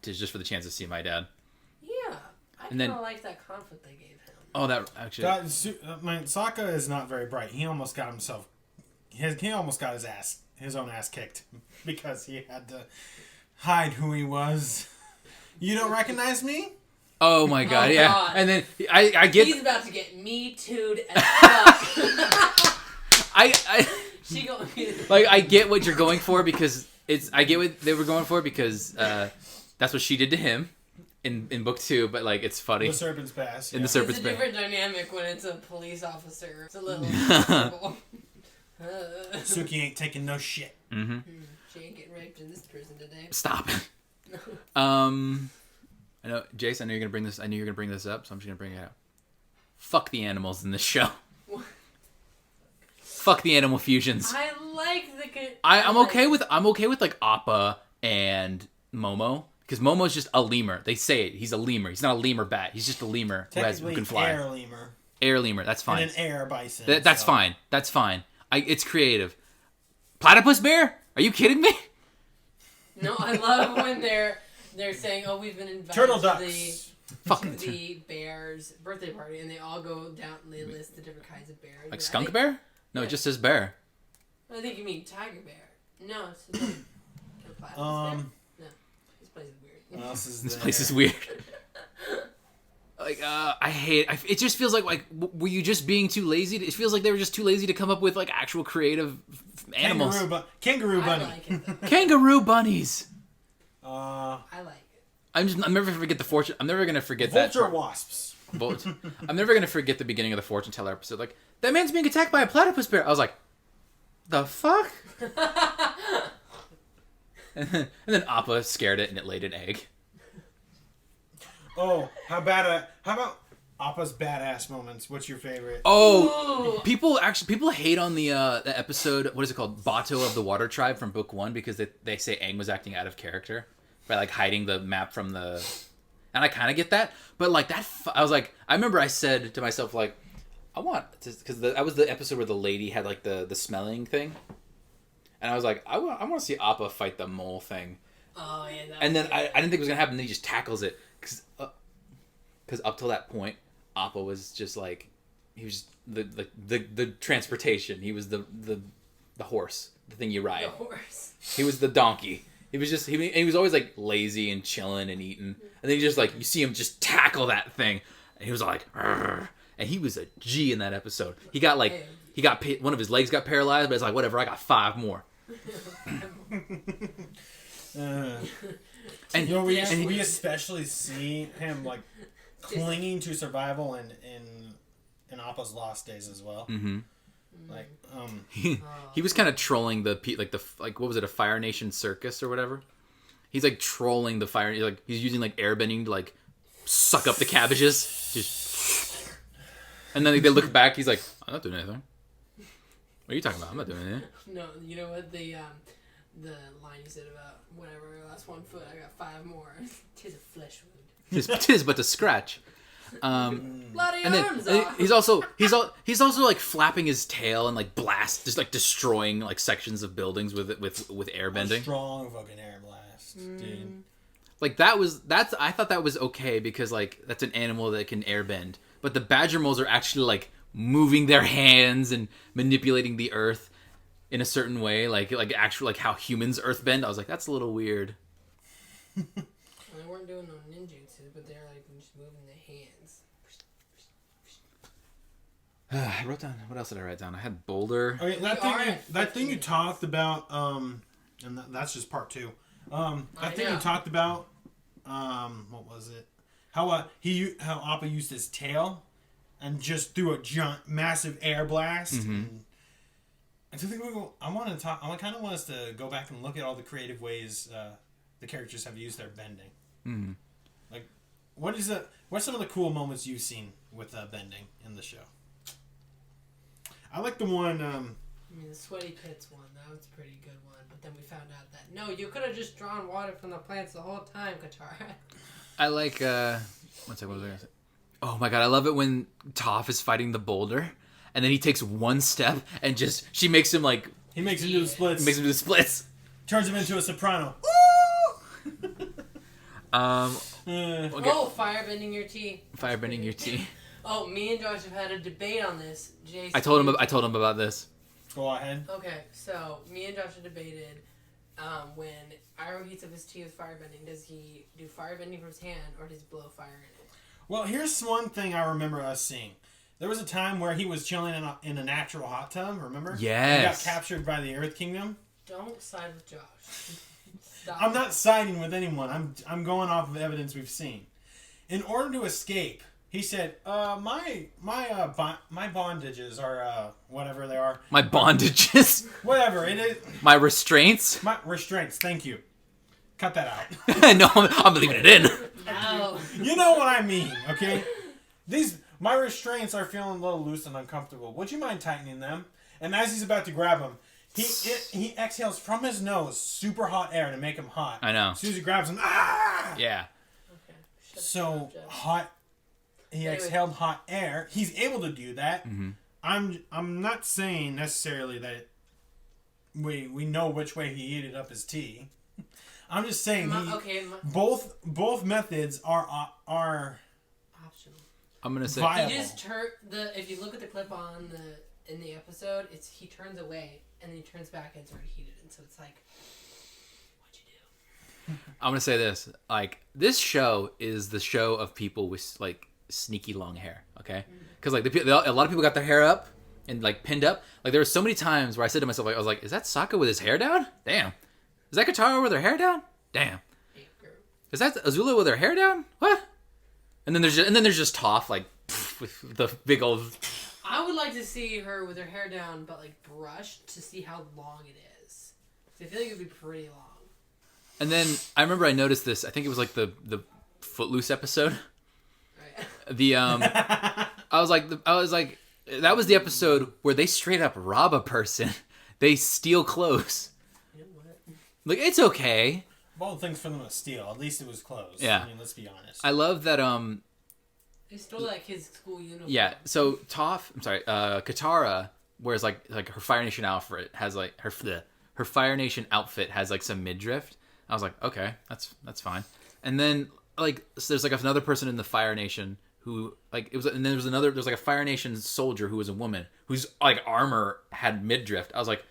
just for the chance to see my dad? Yeah, I kind of like that conflict they gave him. Oh, that actually. Sokka is not very bright. He almost got himself. He almost got his own ass kicked because he had to hide who he was. You don't recognize me? Oh my god, yeah. God. And then I get. He's about to get me too'd as fuck. I get what you're going for because I get what they were going for because that's what she did to him in book 2, but like it's funny. The Serpent's Pass. In the Serpent's Pass. It's a different dynamic when it's a police officer. It's a little uncomfortable. Suki ain't taking no shit. Mm-hmm. She ain't getting raped in this prison today. Stop. I know, Jace. I knew you're gonna bring this. I knew you're gonna bring this up, so I'm just gonna bring it out. Fuck the animals in this show. Fuck the animal fusions. I like the. I'm okay with like Appa and Momo because Momo's just a lemur. They say it. He's a lemur. He's not a lemur bat. He's just a lemur who can fly. Air lemur. Air lemur. That's fine. And an air bison. That's fine. That's fine. It's creative. Platypus bear? Are you kidding me? No, I love when they're saying, "Oh, we've been invited Turtle to ducks. the bear's birthday party," and they all go down and they list the different kinds of bears. Like skunk bear? No, it just says bear. I think you mean tiger bear. No, it's just bear. No, this place is weird. What else is This there? place is weird. Like, I hate. It just feels like were you just being too lazy? It feels like they were just too lazy to come up with like actual creative animals. Kangaroo bunny. I like it though. Kangaroo bunnies. I like it. I'm never gonna forget the fortune. I'm never gonna forget Vulture that. wasps. I'm never gonna forget the beginning of the fortune teller episode. Like, that man's being attacked by a platypus bear. I was like, the fuck? and then Appa scared it and it laid an egg. Oh, how about Appa's badass moments? What's your favorite? Oh, people hate on the episode. What is it called? Bato of the Water Tribe from Book 1 because they say Aang was acting out of character by like hiding the map from the. And I kind of get that, but like that, I was like, I remember I said to myself like, I want because that was the episode where the lady had like the smelling thing, and I was like, I want to see Appa fight the mole thing. Oh yeah. And then I didn't think it was gonna happen. Then he just tackles it because up till that point, Appa was just like, he was the transportation. He was the horse, the thing you ride. The horse. He was the donkey. He was just he was always like lazy and chilling and eating, and then you just like you see him just tackle that thing, and he was like, "Arr." And he was a G in that episode. He got one of his legs got paralyzed, but it's like whatever. I got 5 more. And we especially see him like clinging to survival in Appa's Lost Days as well. Mm-hmm. Like he was kind of trolling the what was it, a Fire Nation circus or whatever. He's like trolling the fire. He's using like airbending to like suck up the cabbages. Just, and then they look back. He's like, I'm not doing anything. What are you talking about? I'm not doing anything. No, you know what the line you said about whatever, I lost 1 foot, I got 5 more. 'Tis a flesh wound. Tis but to scratch. Bloody And arms then off. he's also like flapping his tail and like just like destroying like sections of buildings with airbending. Strong fucking air blast, dude. Like I thought that was okay because like that's an animal that can airbend, but the badger moles are actually like moving their hands and manipulating the earth in a certain way, like actually like how humans earthbend. I was like, that's a little weird. They weren't doing no ninjutsu, but they're like just moving their hands. I wrote down. What else did I write down? I had boulder. Okay, that thing you talked about, and that's just part 2. That thing you talked about, what was it? How Appa used his tail and just threw a massive air blast. Mm-hmm. And so I think I kind of want us to go back and look at all the creative ways the characters have used their bending. Mm-hmm. Like, what's some of the cool moments you've seen with bending in the show? I like the one. I mean, the sweaty pits one. That was a pretty good one. But then we found out that no, you could have just drawn water from the plants the whole time, Katara. I like. One second. What was I gonna say? Oh my god! I love it when Toph is fighting the boulder, and then he takes one step and she makes him like. He makes him do the splits. Makes him do the splits. Turns him into a soprano. Okay. Oh, firebending your tea. Firebending your tea. Oh, me and Josh have had a debate on this. Jace. I told him about this. Go ahead. Okay, so me and Josh have debated when Iroh heats up his tea with firebending, does he do firebending from his hand or does he blow fire in it? Well, here's one thing I remember us seeing. There was a time where he was chilling in a natural hot tub, remember? Yes. He got captured by the Earth Kingdom. Don't side with Josh. Stop. I'm not siding with anyone. I'm going off of evidence we've seen. In order to escape, he said, my bondages are, whatever they are. My bondages? Whatever it is. My restraints? My restraints, thank you. Cut that out. No, I'm leaving it in. No. You know what I mean, okay? My restraints are feeling a little loose and uncomfortable. Would you mind tightening them? And as he's about to grab him, he exhales from his nose super hot air to make him hot. I know. As soon as he grabs him, ah! Yeah. Okay. So hot. He exhaled hot air. He's able to do that. Mm-hmm. I'm not saying necessarily that we know which way he heated up his tea. I'm just saying. Okay. Both methods are Optional. I'm gonna say viable. He just if you look at the clip in the episode, he turns away and then he turns back and it's already heated, and so it's like, what'd you do? I'm gonna say this. Like, this show is the show of people with like sneaky long hair. Okay, because like a lot of people got their hair up and like pinned up. Like, there were so many times where I said to myself, like, I was like, is that Sokka with his hair down? Damn. Is that Katara with her hair down? Damn. Is that Azula with her hair down? What? And then there's just Toph, like, with the big old. I would like to see her with her hair down, but like brushed, to see how long it is. So I feel like it would be pretty long. And then I remember I noticed this. I think it was like the Footloose episode. Right. I was like that was the episode where they straight up rob a person. They steal clothes. You know what? Like, it's okay. Both things for them to steal. At least it was clothes. Yeah. I mean, let's be honest. I love that. They stole like his school uniform. Yeah. So Katara wears like her Fire Nation outfit has like her Fire Nation outfit has like some midriff. I was like, okay, that's fine. And then like, so there's like another person in the Fire Nation who like it was, and then there's like a Fire Nation soldier who was a woman whose like armor had midriff. I was like,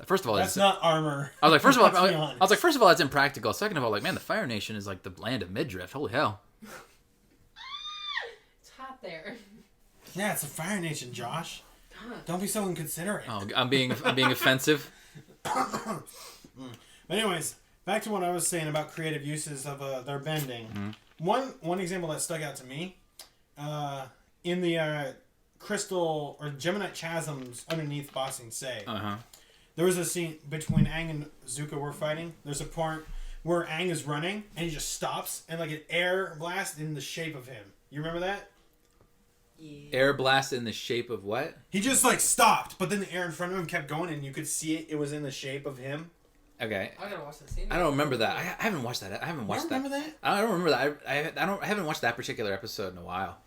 first of all, that's not armor. I was like, first of all, that's impractical. Second of all, like, man, the Fire Nation is like the land of midriff. Holy hell. It's hot there. Yeah, it's a Fire Nation, Josh. Don't be so inconsiderate. Oh, I'm being offensive. But anyways, back to what I was saying about creative uses of their bending. Mm-hmm. One example that stuck out to me, in the crystal or Geminite chasms underneath Ba Sing Se. There was a scene between Aang and Zuko were fighting. There's a part where Aang is running and he just stops and like an air blast in the shape of him. You remember that? Yeah. Air blast in the shape of what? He just like stopped, but then the air in front of him kept going and you could see it. It was in the shape of him. Okay. I gotta watch that scene. I don't remember that. I haven't watched that. I haven't watched that. Remember that? I don't remember that. I haven't watched that particular episode in a while.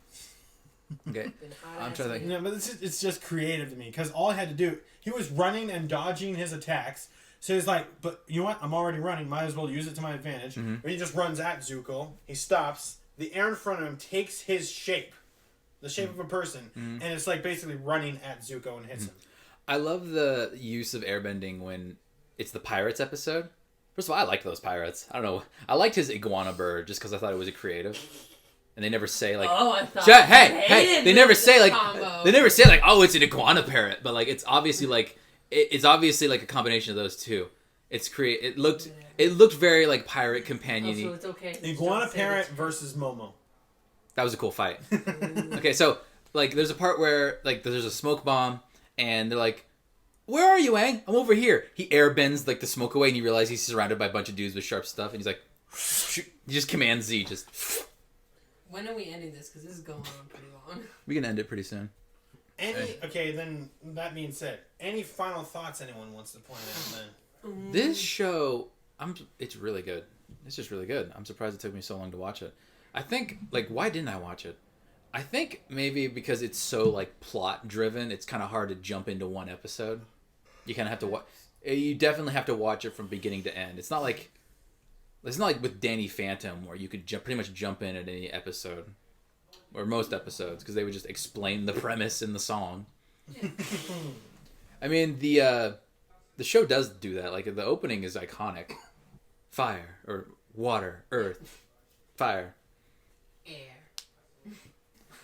Okay. I'm trying to think. No, but it's just creative to me because all I had to do, he was running and dodging his attacks. So he's like, but you know what? I'm already running. Might as well use it to my advantage. Mm-hmm. But he just runs at Zuko. He stops. The air in front of him takes his shape, the shape of a person, and it's like basically running at Zuko and hits him. I love the use of airbending when it's the pirates episode. First of all, I liked those pirates. I don't know. I liked his iguana bird just because I thought it was a creative. And they never say like, oh, I thought hey, they never say like, oh, it's an iguana parrot, but like it's obviously like a combination of those two. It looked very like pirate companion-y. Oh, so it's okay. Iguana parrot versus Momo. That was a cool fight. Okay, so like there's a part where like there's a smoke bomb and they're like, where are you, Aang? I'm over here. He airbends like the smoke away and you realize he's surrounded by a bunch of dudes with sharp stuff and he's like, he just Command Z just. When are we ending this? Because this is going on pretty long. We can end it pretty soon. Okay, then that being said, any final thoughts anyone wants to point out then? This show, it's really good. It's just really good. I'm surprised it took me so long to watch it. I think, like, why didn't I watch it? I think maybe because it's so, like, plot driven, it's kind of hard to jump into one episode. You kind of have to watch. You definitely have to watch it from beginning to end. It's not like with Danny Phantom where you could pretty much jump in at any episode. Or most episodes, because they would just explain the premise in the song. I mean, the show does do that. Like, the opening is iconic. Fire, or water, earth, fire. Air.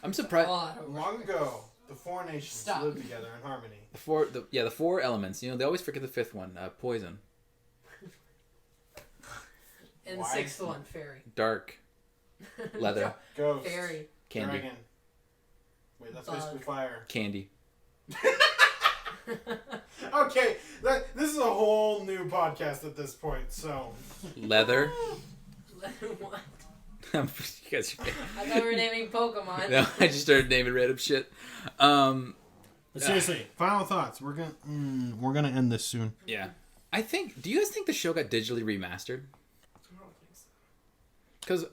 I'm surprised. Long ago, the four nations lived together in harmony. The four elements. You know, they always forget the fifth one. Poison. And the sixth one, fairy. Dark. Leather. Ghost. Fairy. Candy. Dragon. Wait, that's basically fire. Candy. Okay, this is a whole new podcast at this point, so... Leather. What? You guys I thought we were naming Pokemon. No, I just started naming random shit. But seriously, final thoughts. We're gonna end this soon. Yeah. Do you guys think the show got digitally remastered? Because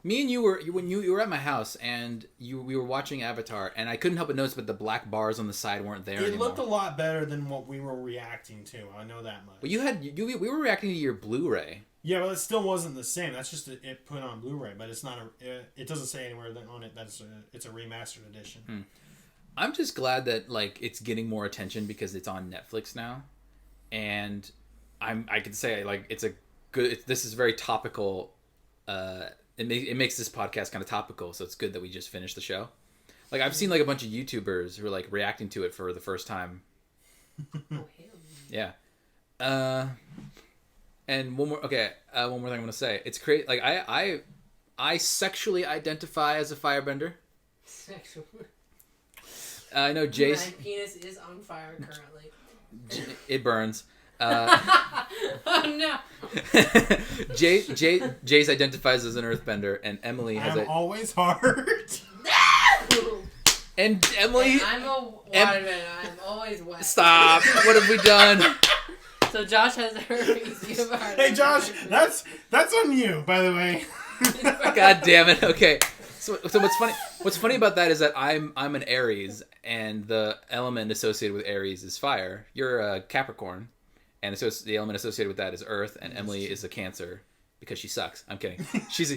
me and you were when you were at my house and we were watching Avatar and I couldn't help but notice, but the black bars on the side weren't there anymore. It looked a lot better than what we were reacting to. I know that much. Well, we were reacting to your Blu-ray. Yeah, but it still wasn't the same. That's just it put on Blu-ray, but it's not it doesn't say anywhere on it that it's a remastered edition. I'm just glad that like it's getting more attention because it's on Netflix now, and I can say like it's a good. This is very topical. It makes this podcast kind of topical, so it's good that we just finished the show. Like I've seen like a bunch of YouTubers who are like reacting to it for the first time. Yeah. And one more thing I'm gonna say. It's crazy. Like I sexually identify as a firebender. Sexual. I know Jace. My penis is on fire currently. It burns. Oh no. Jace identifies as an earthbender, and Emily has I'm always hard. And Emily. And I'm a waterman. I'm always wet. Stop! What have we done? So Josh has herpes. You have a heart Hey Josh, that's on you, by the way. God damn it. Okay. So what's funny about that is that I'm an Aries, and the element associated with Aries is fire. You're a Capricorn, and the element associated with that is Earth, and Emily is a Cancer because she sucks. I'm kidding. She's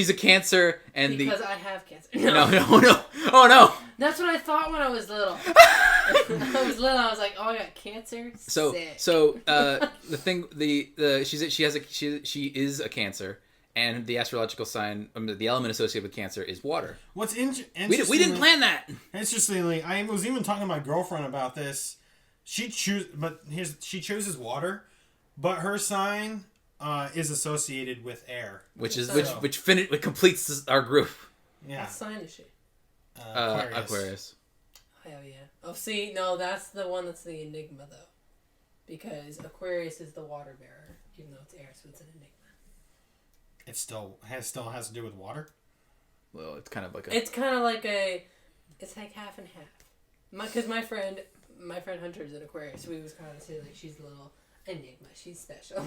a Cancer, and because I have cancer. No. Oh no. That's what I thought when I was little. I was like, oh, I got cancer. Sick. So the thing she is a Cancer. And the astrological sign, the element associated with Cancer is water. What's interesting? We didn't plan that. Interestingly, I was even talking to my girlfriend about this. She chooses water, but her sign is associated with air, which completes our group. Yeah. What sign is she? Aquarius. Hell yeah. Oh, see, no, that's the one that's the enigma though, because Aquarius is the water bearer, even though it's air, so it's an enigma. It still has to do with water. Well, it's kind of like it's like half and half. Because my friend Hunter's an Aquarius, so we was kind of say like she's a little enigma. She's special.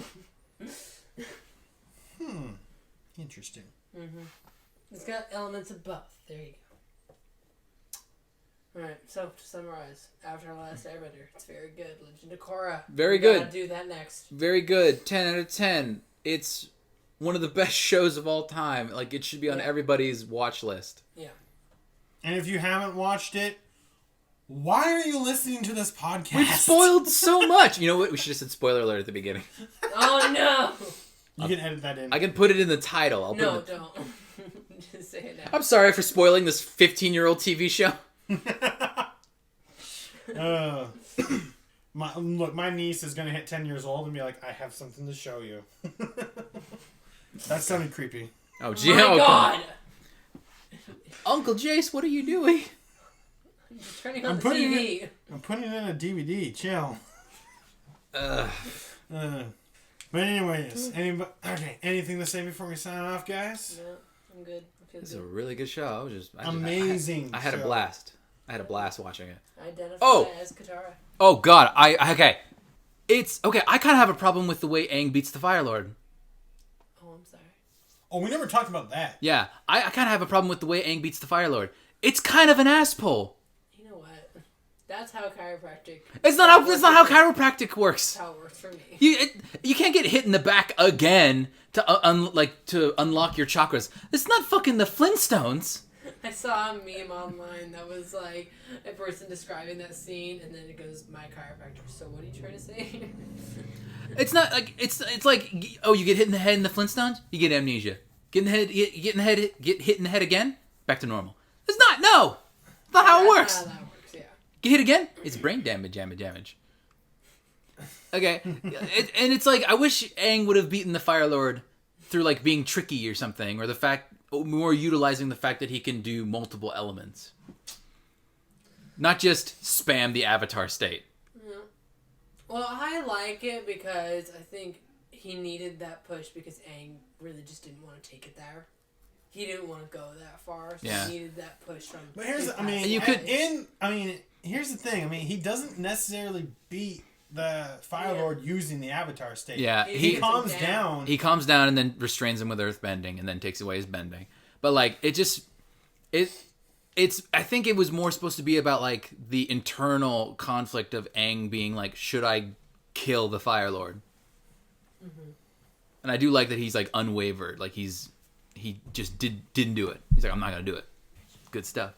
Interesting. Mm-hmm. It's got elements of both. There you go. All right. So to summarize, Avatar The Last Airbender, it's very good. Legend of Korra. Very good. Gotta do that next. Very good. 10 out of 10. It's one of the best shows of all time. Like, it should be on everybody's watch list. Yeah. And if you haven't watched it, why are you listening to this podcast? We've spoiled so much. You know what? We should have said spoiler alert at the beginning. Oh, no. You can edit that in. I can put it in the title. Don't. Just say it now. I'm sorry for spoiling this 15-year-old TV show. My niece is going to hit 10 years old and be like, I have something to show you. That sounded creepy. Oh, gee. My God. Uncle Jace, what are you doing? You're turning on the TV. I'm putting it in a DVD. Chill. But anyways, anything to say before we sign off, guys? No, I'm good. This is a really good show. Amazing. I had a blast. I had a blast watching it. Identify as Katara. Oh God, It's okay. I kind of have a problem with the way Aang beats the Fire Lord. Oh, I'm sorry. Oh, we never talked about that. Yeah, I kind of have a problem with the way Aang beats the Fire Lord. It's kind of an ass pull. You know what? That's how chiropractic. It's not how chiropractic works. That's how it works for me. You can't get hit in the back again to unlock your chakras. It's not fucking the Flintstones. I saw a meme online that was like a person describing that scene, and then it goes, "My chiropractor." So what are you trying to say? It's not like it's like you get hit in the head in the Flintstones, you get amnesia. Get hit in the head again, back to normal. It's not. No, it's not how it works. That's how that works. Yeah. Get hit again, it's brain damage. Okay, and it's like I wish Aang would have beaten the Fire Lord through like being tricky or something, or more utilizing the fact that he can do multiple elements. Not just spam the Avatar state. Yeah. Well, I like it because I think he needed that push because Aang really just didn't want to take it there. He didn't want to go that far, so he needed that push from. But here's the thing. He doesn't necessarily beat the Fire Lord using the Avatar state. Yeah, he calms down. He calms down and then restrains him with earth bending and then takes away his bending. But like it's I think it was more supposed to be about like the internal conflict of Aang being like, should I kill the Fire Lord? Mm-hmm. And I do like that he's like unwavered. Like he just didn't do it. He's like, I'm not gonna do it. Good stuff.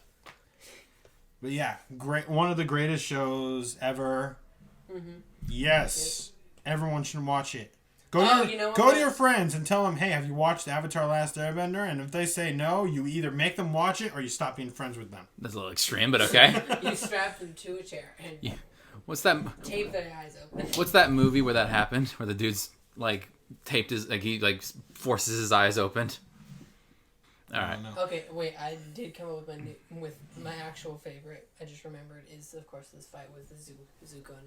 But yeah, great. One of the greatest shows ever. Mm-hmm. Yes, everyone should watch it. Go to your friends and tell them, hey, have you watched Avatar: The Last Airbender? And if they say no, you either make them watch it or you stop being friends with them. That's a little extreme, but okay. You strap them to a chair and What's that? tape their eyes open. What's that movie where that happened? Where the dude's like taped his he forces his eyes open. All right. Okay, wait. I did come up with my actual favorite. I just remembered is of course this fight with the Zuko and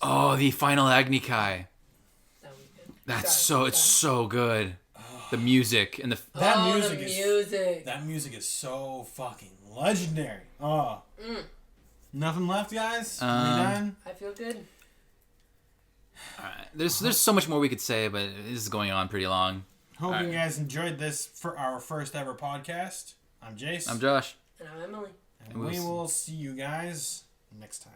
Azula. The final Agni Kai. That was good. It's so good. The music and That music is so fucking legendary. Oh. Nothing left, guys? We done? I feel good. All right. There's so much more we could say, but this is going on pretty long. Hope you guys enjoyed this for our first ever podcast. I'm Jace. I'm Josh. And I'm Emily. And we will see you guys next time.